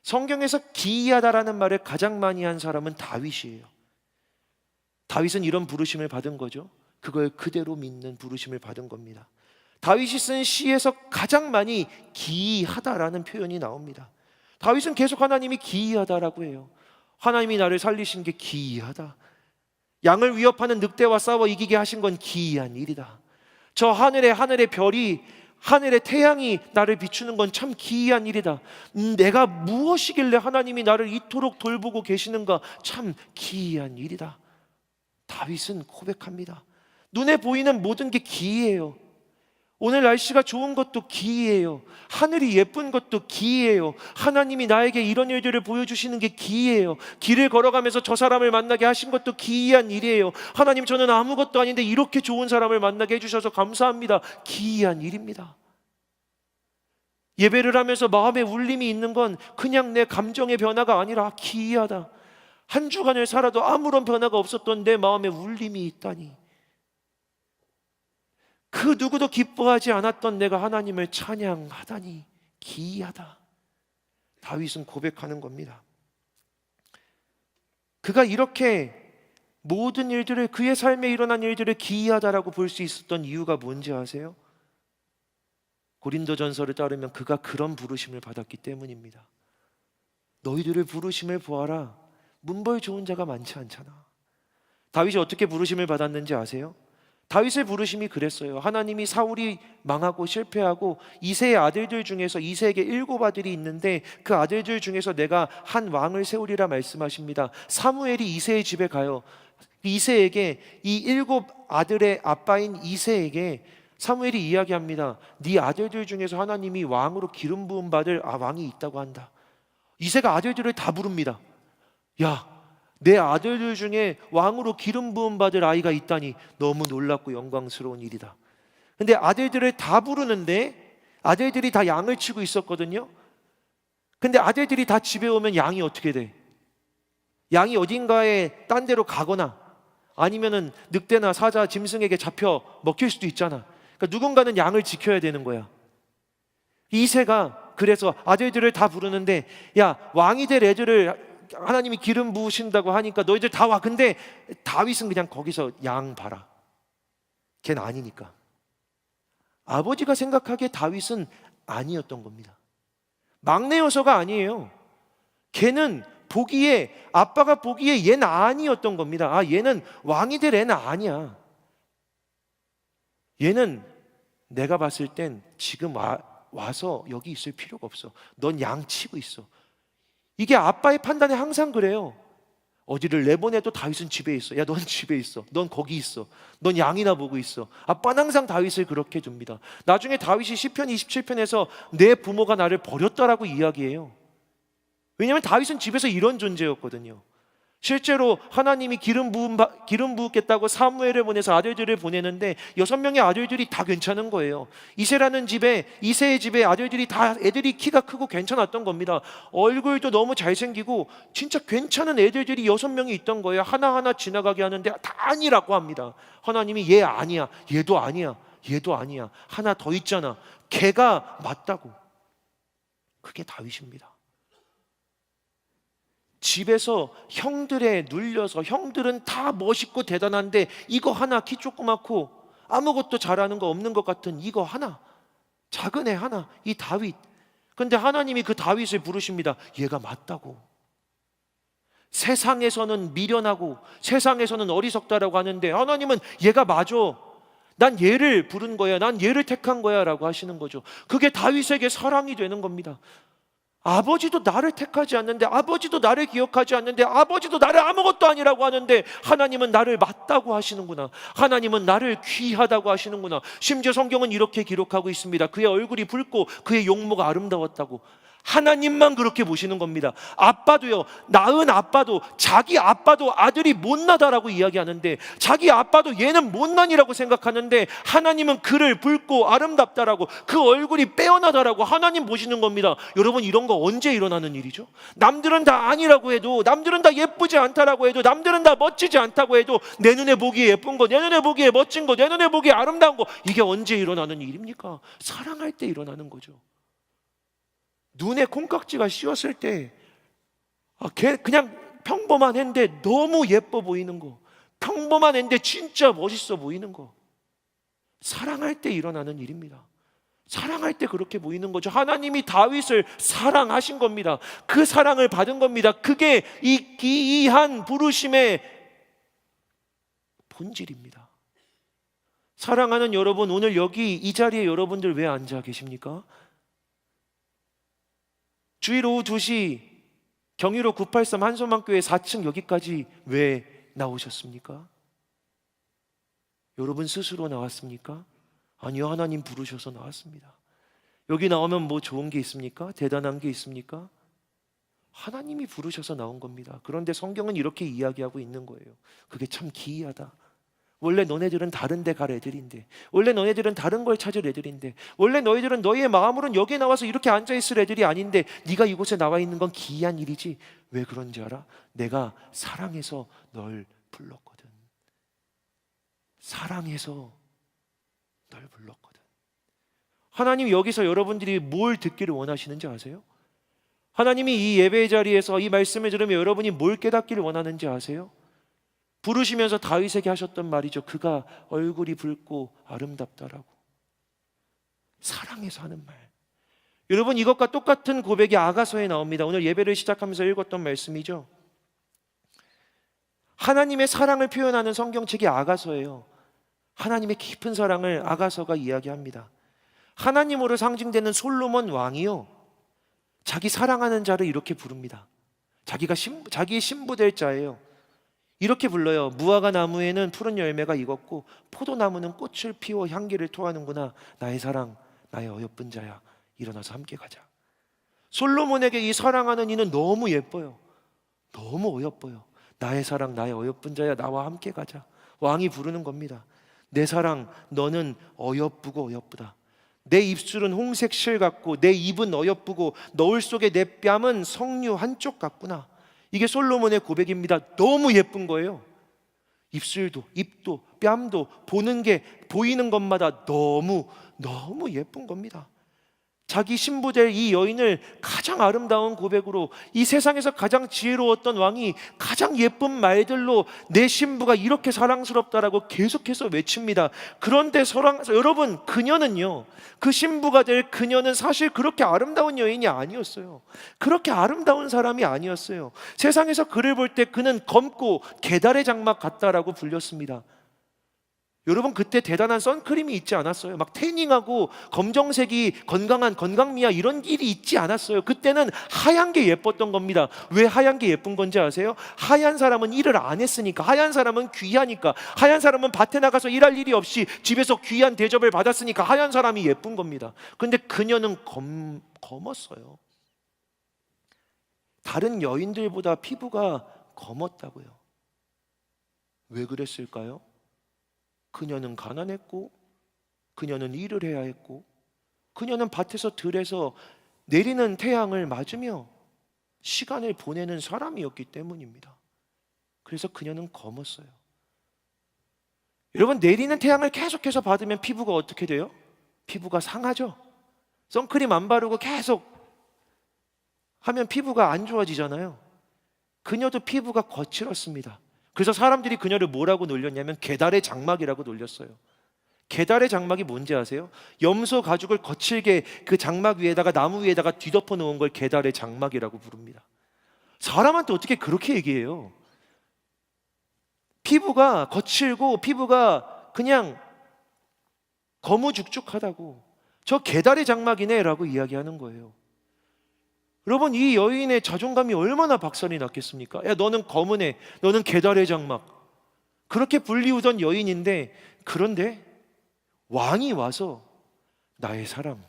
성경에서 기이하다라는 말을 가장 많이 한 사람은 다윗이에요. 다윗은 이런 부르심을 받은 거죠. 그걸 그대로 믿는 부르심을 받은 겁니다. 다윗이 쓴 시에서 가장 많이 기이하다라는 표현이 나옵니다. 다윗은 계속 하나님이 기이하다라고 해요. 하나님이 나를 살리신 게 기이하다. 양을 위협하는 늑대와 싸워 이기게 하신 건 기이한 일이다. 저 하늘의 별이, 하늘의 태양이 나를 비추는 건 참 기이한 일이다. 내가 무엇이길래 하나님이 나를 이토록 돌보고 계시는가, 참 기이한 일이다. 다윗은 고백합니다. 눈에 보이는 모든 게 기이해요. 오늘 날씨가 좋은 것도 기이해요. 하늘이 예쁜 것도 기이해요. 하나님이 나에게 이런 일들을 보여주시는 게 기이해요. 길을 걸어가면서 저 사람을 만나게 하신 것도 기이한 일이에요. 하나님, 저는 아무것도 아닌데 이렇게 좋은 사람을 만나게 해주셔서 감사합니다. 기이한 일입니다. 예배를 하면서 마음에 울림이 있는 건 그냥 내 감정의 변화가 아니라 기이하다. 한 주간을 살아도 아무런 변화가 없었던 내 마음에 울림이 있다니, 그 누구도 기뻐하지 않았던 내가 하나님을 찬양하다니 기이하다. 다윗은 고백하는 겁니다. 그가 이렇게 모든 일들을, 그의 삶에 일어난 일들을 기이하다라고 볼 수 있었던 이유가 뭔지 아세요? 고린도전서를 따르면 그가 그런 부르심을 받았기 때문입니다. 너희들을 부르심을 보아라. 문벌 좋은 자가 많지 않잖아. 다윗이 어떻게 부르심을 받았는지 아세요? 다윗의 부르심이 그랬어요. 하나님이 사울이 망하고 실패하고 이새의 아들들 중에서, 이새에게 7 아들이 있는데 그 아들들 중에서 내가 한 왕을 세우리라 말씀하십니다. 사무엘이 이새의 집에 가요. 이새에게, 이 7 아들의 아빠인 이새에게 사무엘이 이야기합니다. 네 아들들 중에서 하나님이 왕으로 기름 부음 받을 왕이 있다고 한다. 이새가 아들들을 다 부릅니다. 야, 내 아들들 중에 왕으로 기름 부음 받을 아이가 있다니 너무 놀랍고 영광스러운 일이다. 근데 아들들을 다 부르는데 아들들이 다 양을 치고 있었거든요. 근데 아들들이 다 집에 오면 양이 어떻게 돼? 양이 어딘가에 딴 데로 가거나 아니면은 늑대나 사자, 짐승에게 잡혀 먹힐 수도 있잖아. 그러니까 누군가는 양을 지켜야 되는 거야. 이새가 그래서 아들들을 다 부르는데, 야, 왕이 될 애들을 하나님이 기름 부으신다고 하니까 너희들 다 와. 근데 다윗은 그냥 거기서 양 봐라. 걔는 아니니까. 아버지가 생각하기에 다윗은 아니었던 겁니다. 막내여서가 아니에요. 걔는 보기에, 아빠가 보기에 얘는 아니었던 겁니다. 아, 얘는 왕이 될 애는 아니야. 얘는 내가 봤을 땐 지금 와서 여기 있을 필요가 없어. 넌 양 치고 있어. 이게 아빠의 판단이 항상 그래요. 어디를 내보내도 다윗은 집에 있어. 야, 넌 집에 있어. 넌 거기 있어. 넌 양이나 보고 있어. 아빠는 항상 다윗을 그렇게 둡니다. 나중에 다윗이 시편 27편에서 내 부모가 나를 버렸다라고 이야기해요. 왜냐하면 다윗은 집에서 이런 존재였거든요. 실제로 하나님이 기름 부었겠다고 사무엘을 보내서 아들들을 보내는데 6명의 아들들이 다 괜찮은 거예요. 이새의 집에 아들들이 다 애들이 키가 크고 괜찮았던 겁니다. 얼굴도 너무 잘생기고 진짜 괜찮은 애들들이 6명이 있던 거예요. 하나하나 지나가게 하는데 다 아니라고 합니다. 하나님이 얘 아니야, 얘도 아니야, 얘도 아니야, 하나 더 있잖아, 걔가 맞다고. 그게 다윗입니다. 집에서 형들에 눌려서, 형들은 다 멋있고 대단한데 이거 하나, 키 조그맣고 아무것도 잘하는 거 없는 것 같은 이거 하나, 작은 애 하나, 이 다윗. 근데 하나님이 그 다윗을 부르십니다. 얘가 맞다고. 세상에서는 미련하고 세상에서는 어리석다라고 하는데 하나님은 얘가 맞아, 난 얘를 부른 거야, 난 얘를 택한 거야 라고 하시는 거죠. 그게 다윗에게 사랑이 되는 겁니다. 아버지도 나를 택하지 않는데, 아버지도 나를 기억하지 않는데, 아버지도 나를 아무것도 아니라고 하는데 하나님은 나를 맞다고 하시는구나, 하나님은 나를 귀하다고 하시는구나. 심지어 성경은 이렇게 기록하고 있습니다. 그의 얼굴이 붉고 그의 용모가 아름다웠다고. 하나님만 그렇게 보시는 겁니다. 아빠도요, 낳은 아빠도, 자기 아빠도 아들이 못나다라고 이야기하는데, 자기 아빠도 얘는 못난이라고 생각하는데 하나님은 그를 붉고 아름답다라고, 그 얼굴이 빼어나다라고 하나님 보시는 겁니다. 여러분, 이런 거 언제 일어나는 일이죠? 남들은 다 아니라고 해도, 남들은 다 예쁘지 않다라고 해도, 남들은 다 멋지지 않다고 해도 내 눈에 보기에 예쁜 거, 내 눈에 보기에 멋진 거, 내 눈에 보기에 아름다운 거, 이게 언제 일어나는 일입니까? 사랑할 때 일어나는 거죠. 눈에 콩깍지가 씌웠을 때 그냥 평범한데 너무 예뻐 보이는 거, 평범한데 진짜 멋있어 보이는 거, 사랑할 때 일어나는 일입니다. 사랑할 때 그렇게 보이는 거죠. 하나님이 다윗을 사랑하신 겁니다. 그 사랑을 받은 겁니다. 그게 이 기이한 부르심의 본질입니다. 사랑하는 여러분, 오늘 여기 이 자리에 여러분들 왜 앉아 계십니까? 주일 오후 2시 경의로 983 한소망교회 4층 여기까지 왜 나오셨습니까? 여러분 스스로 나왔습니까? 아니요, 하나님 부르셔서 나왔습니다. 여기 나오면 뭐 좋은 게 있습니까? 대단한 게 있습니까? 하나님이 부르셔서 나온 겁니다. 그런데 성경은 이렇게 이야기하고 있는 거예요. 그게 참 기이하다. 원래 너네들은 다른 데 갈 애들인데, 원래 너네들은 다른 걸 찾을 애들인데, 원래 너희들은 너희의 마음으로는 여기에 나와서 이렇게 앉아있을 애들이 아닌데 네가 이곳에 나와 있는 건 기이한 일이지. 왜 그런지 알아? 내가 사랑해서 널 불렀거든. 사랑해서 널 불렀거든. 하나님 여기서 여러분들이 뭘 듣기를 원하시는지 아세요? 하나님이 이 예배의 자리에서 이 말씀을 들으면 여러분이 뭘 깨닫기를 원하는지 아세요? 부르시면서 다윗에게 하셨던 말이죠. 그가 얼굴이 붉고 아름답다라고. 사랑해서 하는 말. 여러분, 이것과 똑같은 고백이 아가서에 나옵니다. 오늘 예배를 시작하면서 읽었던 말씀이죠. 하나님의 사랑을 표현하는 성경책이 아가서예요. 하나님의 깊은 사랑을 아가서가 이야기합니다. 하나님으로 상징되는 솔로몬 왕이요, 자기 사랑하는 자를 이렇게 부릅니다. 자기의 신부될 자예요. 이렇게 불러요. 무화과 나무에는 푸른 열매가 익었고 포도나무는 꽃을 피워 향기를 토하는구나. 나의 사랑, 나의 어여쁜 자야, 일어나서 함께 가자. 솔로몬에게 이 사랑하는 이는 너무 예뻐요. 너무 어여뻐요. 나의 사랑, 나의 어여쁜 자야, 나와 함께 가자. 왕이 부르는 겁니다. 내 사랑, 너는 어여쁘고 어여쁘다. 내 입술은 홍색 실 같고 내 입은 어여쁘고 너울 속에 내 뺨은 석류 한쪽 같구나. 이게 솔로몬의 고백입니다. 너무 예쁜 거예요. 입술도, 입도, 뺨도, 보이는 것마다 너무 예쁜 겁니다. 자기 신부될 이 여인을 가장 아름다운 고백으로, 이 세상에서 가장 지혜로웠던 왕이 가장 예쁜 말들로 내 신부가 이렇게 사랑스럽다라고 계속해서 외칩니다. 그런데 여러분, 그녀는요, 그 신부가 될 그녀는 사실 그렇게 아름다운 여인이 아니었어요. 그렇게 아름다운 사람이 아니었어요. 세상에서 그를 볼 때 그는 검고 계달의 장막 같다라고 불렸습니다. 여러분, 그때 대단한 선크림이 있지 않았어요. 막 태닝하고 검정색이 건강한 건강미야 이런 길이 있지 않았어요. 그때는 하얀 게 예뻤던 겁니다. 왜 하얀 게 예쁜 건지 아세요? 하얀 사람은 일을 안 했으니까, 하얀 사람은 귀하니까, 하얀 사람은 밭에 나가서 일할 일이 없이 집에서 귀한 대접을 받았으니까 하얀 사람이 예쁜 겁니다. 근데 그녀는 검었어요. 다른 여인들보다 피부가 검었다고요. 왜 그랬을까요? 그녀는 가난했고, 그녀는 일을 해야 했고, 그녀는 밭에서 들에서 내리는 태양을 맞으며 시간을 보내는 사람이었기 때문입니다. 그래서 그녀는 검었어요. 여러분, 내리는 태양을 계속해서 받으면 피부가 어떻게 돼요? 피부가 상하죠. 선크림 안 바르고 계속 하면 피부가 안 좋아지잖아요. 그녀도 피부가 거칠었습니다. 그래서 사람들이 그녀를 뭐라고 놀렸냐면 계달의 장막이라고 놀렸어요. 계달의 장막이 뭔지 아세요? 염소 가죽을 거칠게 그 장막 위에다가 나무 위에다가 뒤덮어 놓은 걸 계달의 장막이라고 부릅니다. 사람한테 어떻게 그렇게 얘기해요? 피부가 거칠고 피부가 그냥 거무죽죽하다고, 저 계달의 장막이네 라고 이야기하는 거예요. 여러분, 이 여인의 자존감이 얼마나 박살이 났겠습니까? 야, 너는 검은 애, 너는 계달의 장막, 그렇게 불리우던 여인인데, 그런데 왕이 와서 나의 사랑,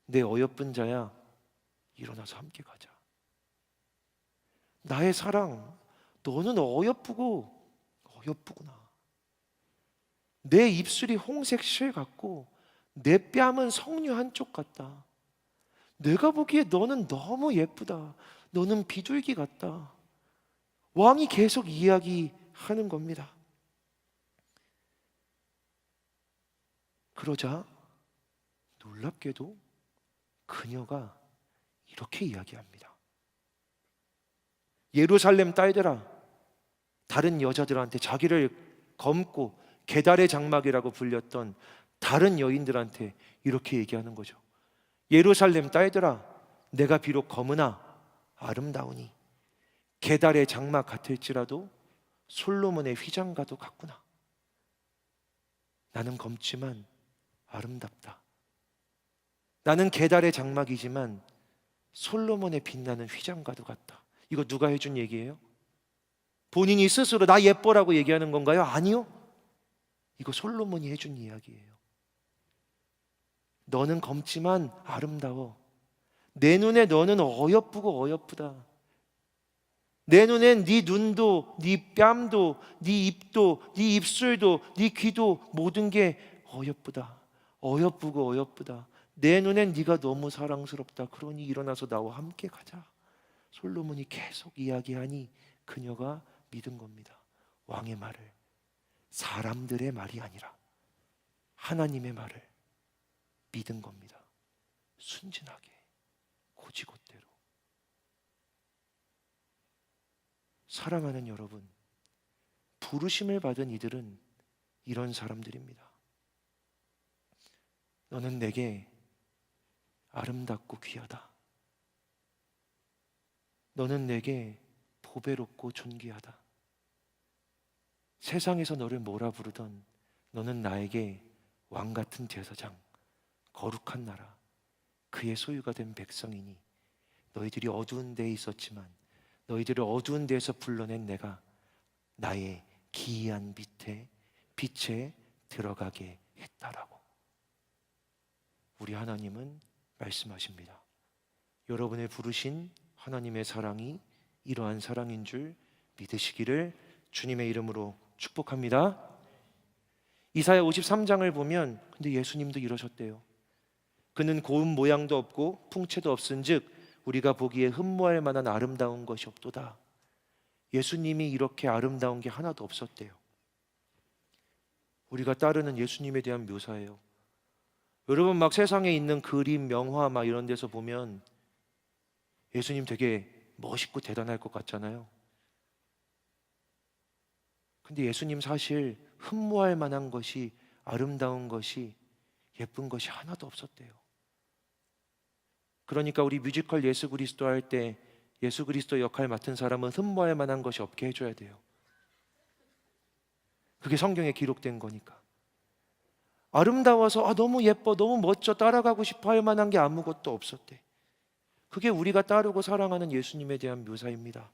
내 어여쁜 자야, 일어나서 함께 가자. 나의 사랑, 너는 어여쁘구나. 내 입술이 홍색 실 같고 내 뺨은 석류 한쪽 같다. 내가 보기에 너는 너무 예쁘다. 너는 비둘기 같다. 왕이 계속 이야기하는 겁니다. 그러자 놀랍게도 그녀가 이렇게 이야기합니다. 예루살렘 딸들아, 다른 여자들한테, 자기를 검고 계달의 장막이라고 불렸던 다른 여인들한테 이렇게 얘기하는 거죠. 예루살렘 딸들아, 내가 비록 검으나 아름다우니 계달의 장막 같을지라도 솔로몬의 휘장과도 같구나. 나는 검지만 아름답다. 나는 계달의 장막이지만 솔로몬의 빛나는 휘장과도 같다. 이거 누가 해준 얘기예요? 본인이 스스로 나 예뻐라고 얘기하는 건가요? 아니요. 이거 솔로몬이 해준 이야기예요. 너는 검지만 아름다워. 내 눈에 너는 어여쁘고 어여쁘다. 내 눈엔 네 눈도, 네 뺨도, 네 입도, 네 입술도, 네 귀도 모든 게 어여쁘다. 어여쁘고 어여쁘다. 내 눈엔 네가 너무 사랑스럽다. 그러니 일어나서 나와 함께 가자. 솔로몬이 계속 이야기하니 그녀가 믿은 겁니다. 왕의 말을, 사람들의 말이 아니라 하나님의 말을 믿은 겁니다. 순진하게, 고지곳대로. 사랑하는 여러분, 부르심을 받은 이들은 이런 사람들입니다. 너는 내게 아름답고 귀하다. 너는 내게 보배롭고 존귀하다. 세상에서 너를 뭐라 부르던 너는 나에게 왕 같은 제사장, 거룩한 나라, 그의 소유가 된 백성이니 너희들이 어두운 데에 있었지만 너희들을 어두운 데에서 불러낸 내가 나의 기이한 빛에 들어가게 했다라고. 우리 하나님은 말씀하십니다. 여러분의 부르신 하나님의 사랑이 이러한 사랑인 줄 믿으시기를 주님의 이름으로 축복합니다. 이사야 53장을 보면 근데 예수님도 이러셨대요. 그는 고운 모양도 없고 풍채도 없은즉 우리가 보기에 흠모할 만한 아름다운 것이 없도다. 예수님이 이렇게 아름다운 게 하나도 없었대요. 우리가 따르는 예수님에 대한 묘사예요. 여러분, 막 세상에 있는 그림, 명화 막 이런 데서 보면 예수님 되게 멋있고 대단할 것 같잖아요. 근데 예수님 사실 흠모할 만한 것이, 아름다운 것이, 예쁜 것이 하나도 없었대요. 그러니까 우리 뮤지컬 예수 그리스도 할 때 예수 그리스도 역할 맡은 사람은 흠모할 만한 것이 없게 해줘야 돼요. 그게 성경에 기록된 거니까. 아름다워서 너무 예뻐, 너무 멋져, 따라가고 싶어 할 만한 게 아무것도 없었대. 그게 우리가 따르고 사랑하는 예수님에 대한 묘사입니다.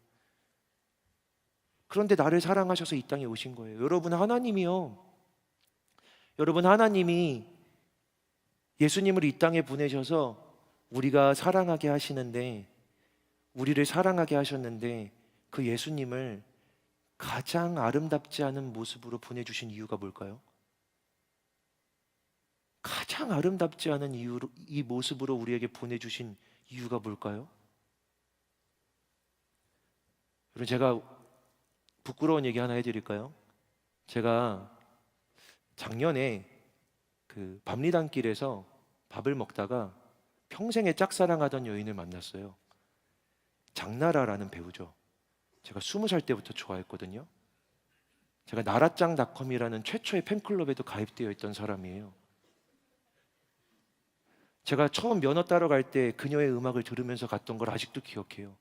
그런데 나를 사랑하셔서 이 땅에 오신 거예요. 여러분, 하나님이 예수님을 이 땅에 보내셔서 우리가 사랑하게 하시는데, 우리를 사랑하게 하셨는데 그 예수님을 가장 아름답지 않은 모습으로 보내주신 이유가 뭘까요? 가장 아름답지 않은 이유로, 이 모습으로 우리에게 보내주신 이유가 뭘까요? 여러분, 제가 부끄러운 얘기 하나 해드릴까요? 제가 작년에 그 밤리단길에서 밥을 먹다가 평생에 짝사랑하던 여인을 만났어요. 장나라라는 배우죠. 제가 20살 때부터 좋아했거든요. 제가 나라짱닷컴이라는 최초의 팬클럽에도 가입되어 있던 사람이에요. 제가 처음 면허 따러 갈 때 그녀의 음악을 들으면서 갔던 걸 아직도 기억해요.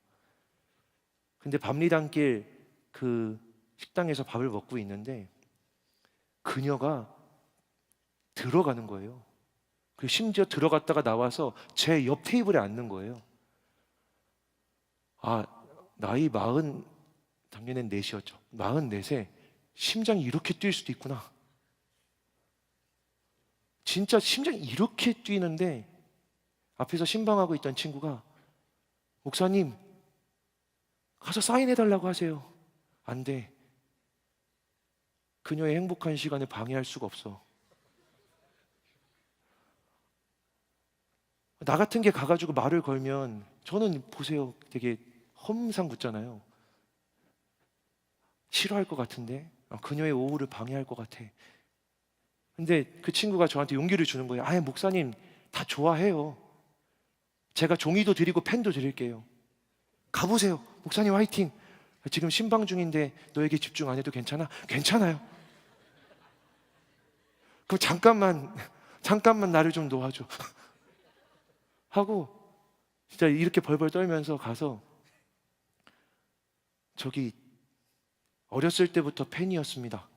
근데 밤리단길 그 식당에서 밥을 먹고 있는데 그녀가 들어가는 거예요. 그리고 심지어 들어갔다가 나와서 제 옆 테이블에 앉는 거예요. 아, 나이 40, 작년엔 4이었죠. 44세 심장이 이렇게 뛸 수도 있구나. 진짜 심장이 이렇게 뛰는데 앞에서 신방하고 있던 친구가 목사님 가서 사인해달라고 하세요. 안 돼. 그녀의 행복한 시간을 방해할 수가 없어. 나 같은 게 가가지고 말을 걸면 저는 보세요. 되게 험상 붙잖아요. 싫어할 것 같은데 그녀의 오후를 방해할 것 같아. 근데 그 친구가 저한테 용기를 주는 거예요. 아예 목사님 다 좋아해요. 제가 종이도 드리고 펜도 드릴게요. 가보세요. 목사님 화이팅. 지금 신방 중인데 너에게 집중 안 해도 괜찮아? 괜찮아요. 그럼 잠깐만 나를 좀 놓아줘. 하고 진짜 이렇게 벌벌 떨면서 가서 저기 어렸을 때부터 팬이었습니다.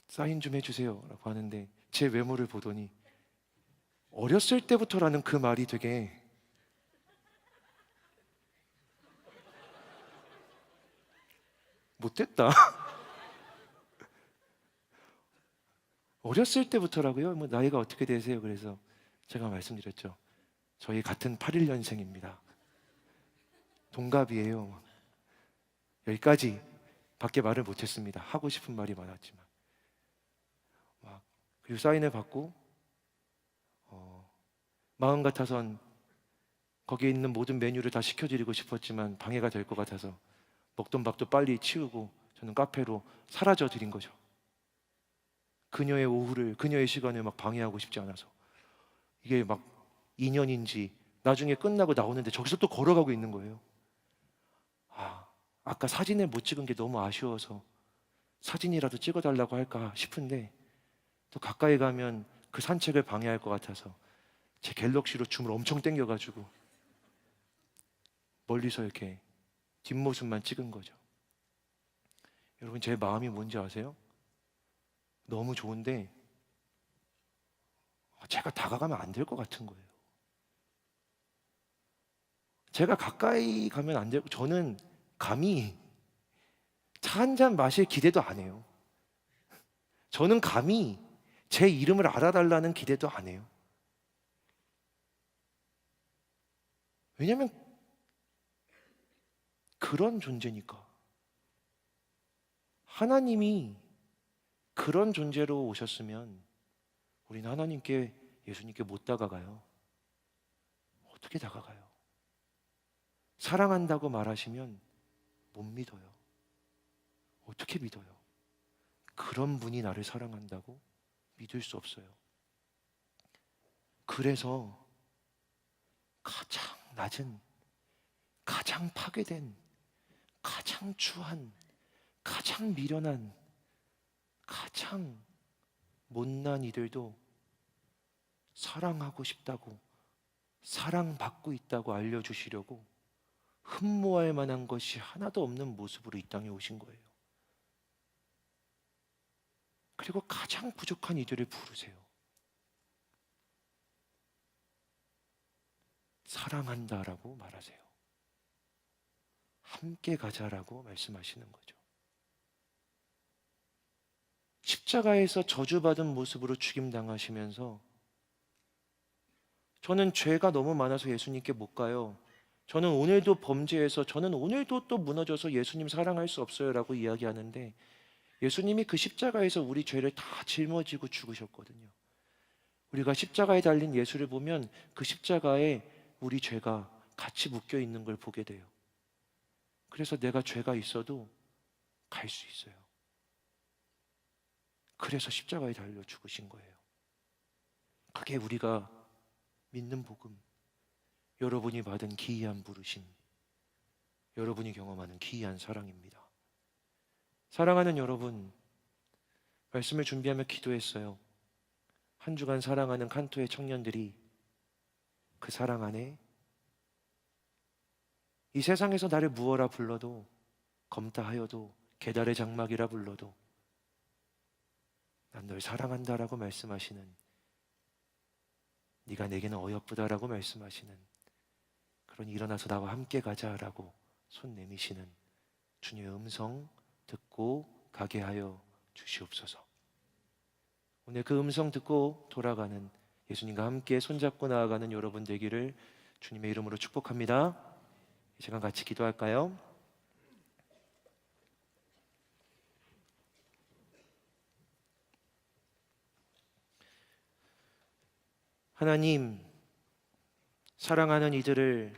사인 좀 해주세요 라고 하는데 제 외모를 보더니 어렸을 때부터라는 그 말이 되게 못됐다. 어렸을 때부터라고요? 뭐 나이가 어떻게 되세요? 그래서 제가 말씀드렸죠. 저희 같은 81년생입니다. 동갑이에요. 여기까지 밖에 말을 못했습니다. 하고 싶은 말이 많았지만 그리고 사인을 받고 마음 같아선 거기에 있는 모든 메뉴를 다 시켜드리고 싶었지만 방해가 될 것 같아서 먹던 밥도 빨리 치우고 저는 카페로 사라져 드린 거죠. 그녀의 오후를, 그녀의 시간을 막 방해하고 싶지 않아서. 이게 막 2년인지 나중에 끝나고 나오는데 저기서 또 걸어가고 있는 거예요. 아까 사진을 못 찍은 게 너무 아쉬워서 사진이라도 찍어달라고 할까 싶은데 또 가까이 가면 그 산책을 방해할 것 같아서 제 갤럭시로 줌을 엄청 당겨가지고 멀리서 이렇게 뒷모습만 찍은 거죠. 여러분 제 마음이 뭔지 아세요? 너무 좋은데 제가 다가가면 안 될 것 같은 거예요. 제가 가까이 가면 안 되고 저는 감히 차 한 잔 마실 기대도 안 해요. 저는 감히 제 이름을 알아달라는 기대도 안 해요. 왜냐하면 그런 존재니까. 하나님이 그런 존재로 오셨으면 우리는 하나님께, 예수님께 못 다가가요. 어떻게 다가가요? 사랑한다고 말하시면 못 믿어요. 어떻게 믿어요? 그런 분이 나를 사랑한다고 믿을 수 없어요. 그래서 가장 낮은, 가장 파괴된, 가장 추한, 가장 미련한, 가장 못난 이들도 사랑하고 싶다고, 사랑받고 있다고 알려주시려고 흠모할 만한 것이 하나도 없는 모습으로 이 땅에 오신 거예요. 그리고 가장 부족한 이들을 부르세요. 사랑한다라고 말하세요. 함께 가자라고 말씀하시는 거죠. 십자가에서 저주받은 모습으로 죽임당하시면서 저는 죄가 너무 많아서 예수님께 못 가요. 저는 오늘도 범죄해서, 저는 오늘도 또 무너져서 예수님 사랑할 수 없어요 라고 이야기하는데, 예수님이 그 십자가에서 우리 죄를 다 짊어지고 죽으셨거든요. 우리가 십자가에 달린 예수를 보면 그 십자가에 우리 죄가 같이 묶여 있는 걸 보게 돼요. 그래서 내가 죄가 있어도 갈 수 있어요. 그래서 십자가에 달려 죽으신 거예요. 그게 우리가 믿는 복음, 여러분이 받은 기이한 부르심, 여러분이 경험하는 기이한 사랑입니다. 사랑하는 여러분, 말씀을 준비하며 기도했어요. 한 주간 사랑하는 칸토의 청년들이 그 사랑 안에 이 세상에서 나를 무어라 불러도, 검다하여도, 계달의 장막이라 불러도 난 널 사랑한다라고 말씀하시는, 네가 내게는 어여쁘다라고 말씀하시는, 그러니 일어나서 나와 함께 가자라고 손 내미시는 주님의 음성 듣고 가게 하여 주시옵소서. 오늘 그 음성 듣고 돌아가는, 예수님과 함께 손잡고 나아가는 여러분 되기를 주님의 이름으로 축복합니다. 이 시간 같이 기도할까요? 하나님, 사랑하는 이들을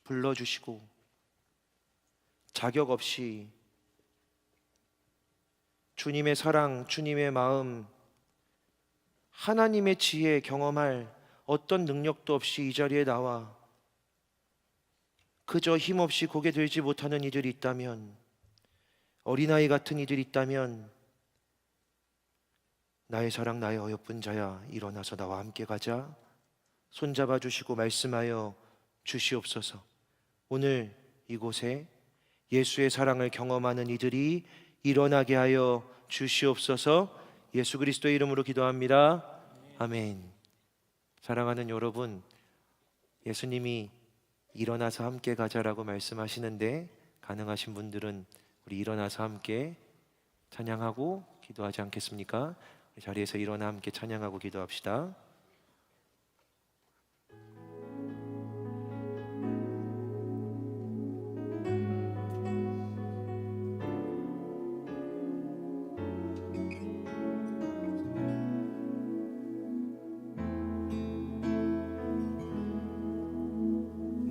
불러주시고 자격 없이 주님의 사랑, 주님의 마음, 하나님의 지혜 경험할 어떤 능력도 없이 이 자리에 나와 그저 힘없이 고개 들지 못하는 이들이 있다면, 어린아이 같은 이들이 있다면, 나의 사랑, 나의 어여쁜 자야, 일어나서 나와 함께 가자, 손잡아 주시고 말씀하여 주시옵소서. 오늘 이곳에 예수의 사랑을 경험하는 이들이 일어나게 하여 주시옵소서. 예수 그리스도의 이름으로 기도합니다. 아멘. 사랑하는 여러분, 예수님이 일어나서 함께 가자라고 말씀하시는데, 가능하신 분들은 우리 일어나서 함께 찬양하고 기도하지 않겠습니까? 자리에서 일어나 함께 찬양하고 기도합시다.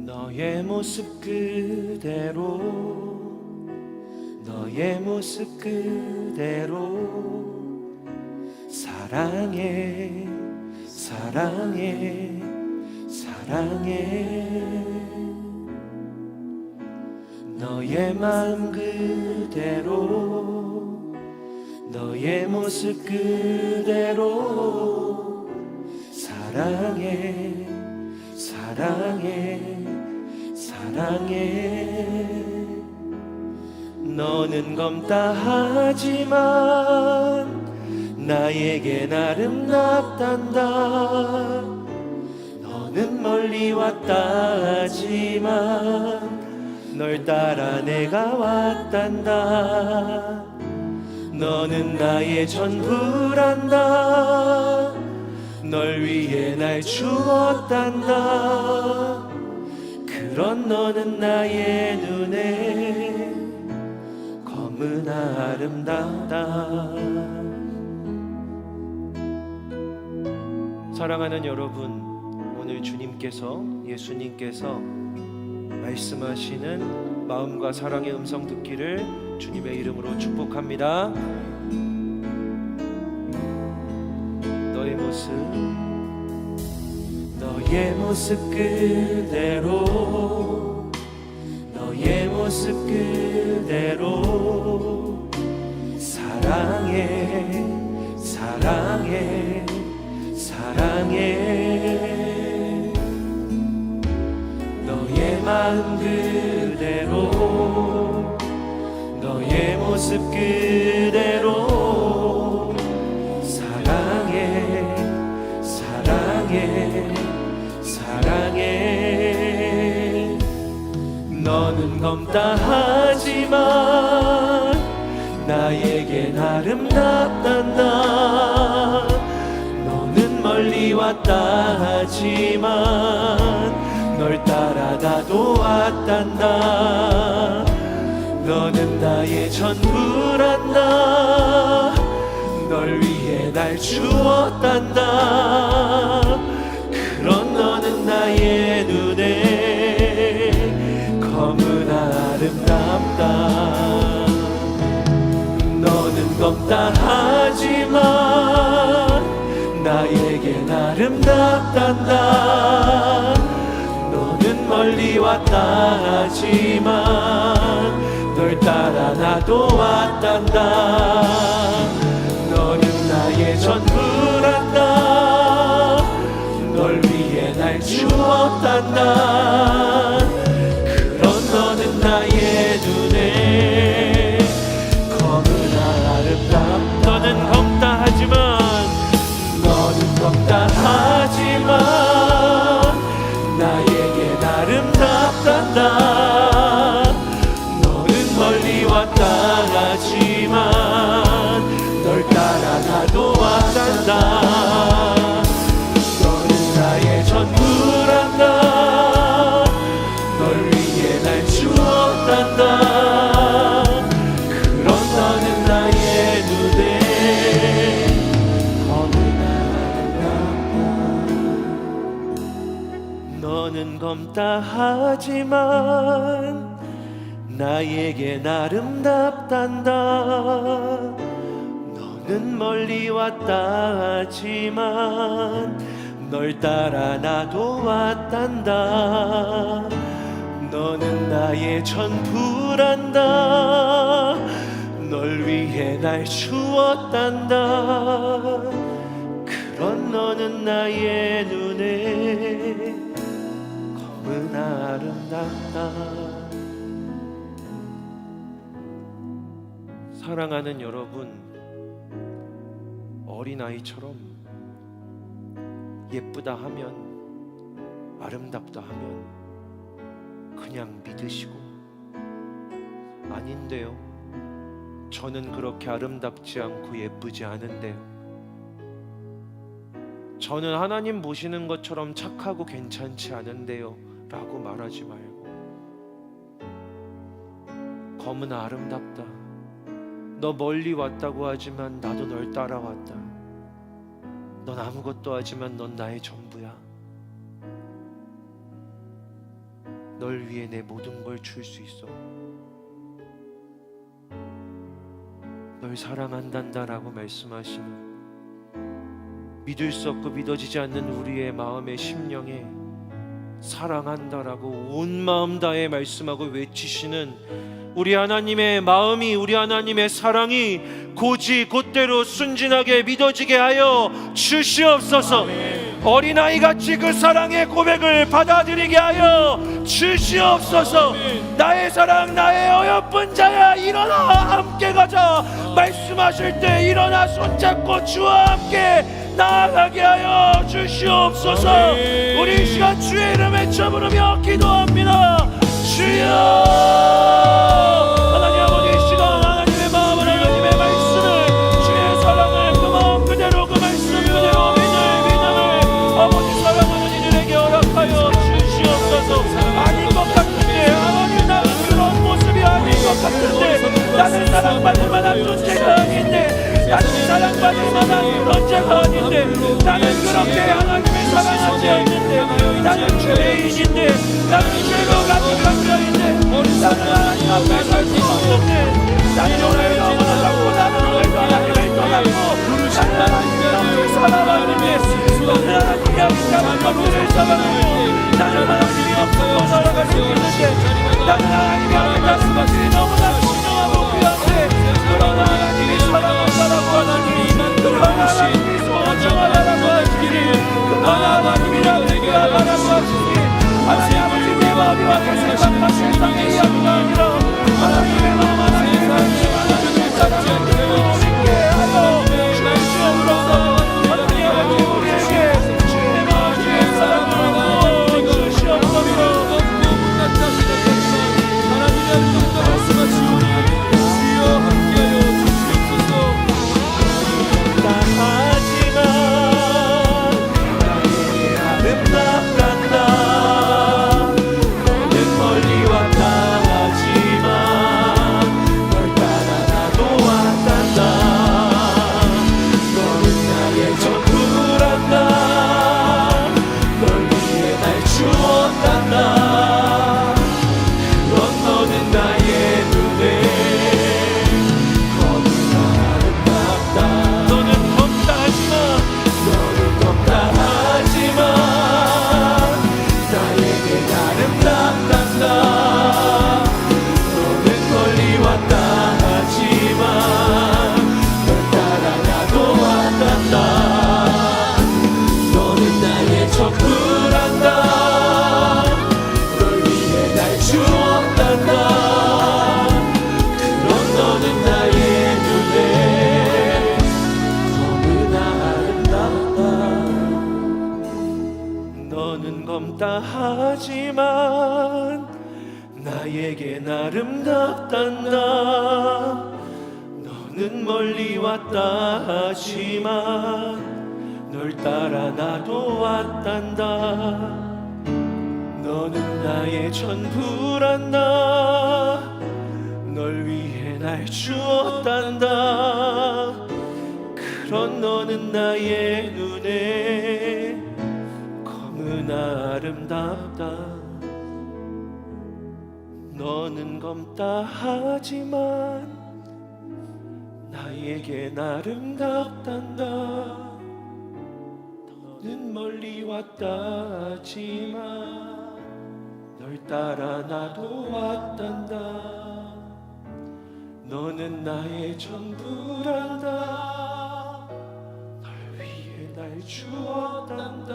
너의 모습 그대로, 너의 모습 그대로 사랑해, 사랑해, 사랑해. 너의 마음 그대로, 너의 모습 그대로 사랑해, 사랑해, 사랑해. 너는 검다 하지만 나에겐 아름답단다. 너는 멀리 왔다 하지만 널 따라 내가 왔단다. 너는 나의 전부란다. 널 위해 날 주었단다. 그런 너는 나의 눈에 검은 아름답다. 사랑하는 여러분, 오늘 주님께서, 예수님께서 말씀하시는 마음과 사랑의 음성 듣기를 주님의 이름으로 축복합니다. 너의 모습, 너의 모습 그대로, 너의 모습 그대로 사랑해, 사랑해, 사랑해. 너의 마음 그대로, 너의 모습 그대로 사랑해, 사랑해, 사랑해. 너는 검다 하지만 나에겐 아름답단다. 멀리 왔다 하지만 널 널 따라 나도 왔단다. 너는 나의 전부란다. 널 위해 날 주었단다. 그런 너는 나의 눈에 너무나 아름답다. 너는 검다 하지만 나에겐 아름답단다. 너는 멀리 왔다 하지만 널 따라 나도 왔단다. 너는 나의 전부란다. 널 위해 날 주었단다. 그런 너는 나의 눈에 너무나 아름답다. 너는 검다 하지만 나에겐 아름답단다. 너는 멀리 왔다 하지만 널 따라 나도 왔단다. 너는 나의 전부란다. 널 위해 날 주었단다. 그런 너는 나의 눈에 너는 검다 하지만 나에겐 아름답단다. 너는 멀리 왔다 하지만 널 따라 나도 왔단다. 너는 나의 전부란다. 널 위해 날 주었단다. 그런 너는 나의 눈에 너무나 아름답다. 사랑하는 여러분, 어린아이처럼 예쁘다 하면, 아름답다 하면 그냥 믿으시고, 아닌데요, 저는 그렇게 아름답지 않고 예쁘지 않은데요, 저는 하나님 보시는 것처럼 착하고 괜찮지 않은데요 라고 말하지 말고, 검은 아름답다. 너 멀리 왔다고 하지만 나도 널 따라왔다. 넌 아무것도 하지만 넌 나의 전부야. 널 위해 내 모든 걸 줄 수 있어. 널 사랑한단다 라고 말씀하시는, 믿을 수 없고 믿어지지 않는 우리의 마음의 심령에 사랑한다라고 온 마음 다해 말씀하고 외치시는 우리 하나님의 마음이, 우리 하나님의 사랑이 고지 곧대로 순진하게 믿어지게 하여 주시옵소서. 어린아이같이 그 사랑의 고백을 받아들이게 하여 주시옵소서. 나의 사랑, 나의 어여쁜 자야, 일어나 함께 가자 말씀하실 때 일어나 손잡고 주와 함께 나아가게 하여 주시옵소서. 우리 이 시간 주의 이름 외쳐 부르며 기도합니다. 주여, 하나님 아버지, 이 시간 하나님의 마음을, 하나님의 말씀을, 주의 사랑을 그 마음 그대로, 그 말씀 그대로 믿음을 아버지 사랑하는 이들에게 허락하여 주시옵소서. 아닌 것 같은데, 하나님 나는 그런 모습이 아닌 것 같은데, 나는 사랑받을 만한 존재가 아닌데, 나는 사랑받을 만한 그런 자가 아닌데, 나는 그렇게 하나님의 사랑하지 않는데, 나는 죄인인데, 나는 죄로 가득한 자인데, 나는 하나님 앞에 설 수 없는데, 나는 오늘 너무나 잡고, 나는 오늘 하나님을 떠났고, 나는 하나님의 앞에 살아가는데, 나는 하나님이 없다는 것들을 살아가고, 나는 하나님이 없어서 살아갈 수 있는데, 나는 하나님이 앞에 가는 것들이 너무나 중요하고 귀한데, 그러나 하나님이 사랑한다라고 하나님, 그러나 하나님이 소원정하다라고 하시기를, 그러나 하나님이라고 얘기하라고 하시니, 하나님 아버지 내 마음이와 내 생각과 세상의 이야기가 아니라 하나님의 마음, 하나님의 관심, 하나님의 사랑을 믿게 하여 주시옵소서. 하나님 아버지 우리에게 주의 마음, 주의 사랑을 주시옵소서. 하지만 나에게 아름답단다. 너에겐 아름답단다. 너는 멀리 왔다 하지만 널 따라 나도 왔단다. 너는 나의 전부란다. 널 위해 날 주었단다. 그런 너는 나의 눈에 너무나 아름답다. 너는 검다 하지만 나에겐 아름답단다. 너는 멀리 왔다 하지만 널 따라 나도 왔단다. 너는 나의 전부란다. 널 위해 날 주었단다. 그런 너는 나의 눈에 너무나 아름답다. 너는 검다 하지만 나에겐 아름답단다. 너는 멀리 왔다 하지만 널 따라 나도 왔단다. 너는 나의 전부란다. 널 위해 날 주었단다.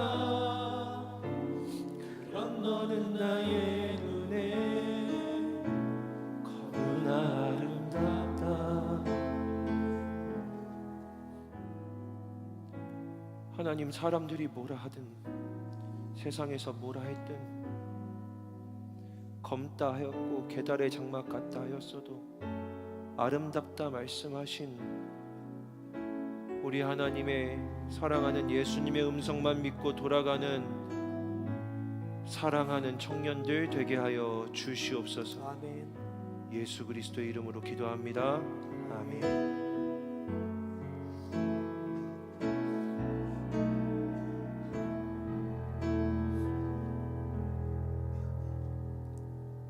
그런 너는 나의 눈에 너무나 아름답다. 하나님, 사람들이 뭐라 하든 세상에서 뭐라 했든 검다 하였고 계달의 장막 같다 하였어도 아름답다 말씀하신 우리 하나님의 사랑하는 예수님의 음성만 믿고 돌아가는 사랑하는 청년들 되게 하여 주시옵소서. 아멘. 예수 그리스도의 이름으로 기도합니다. 아멘.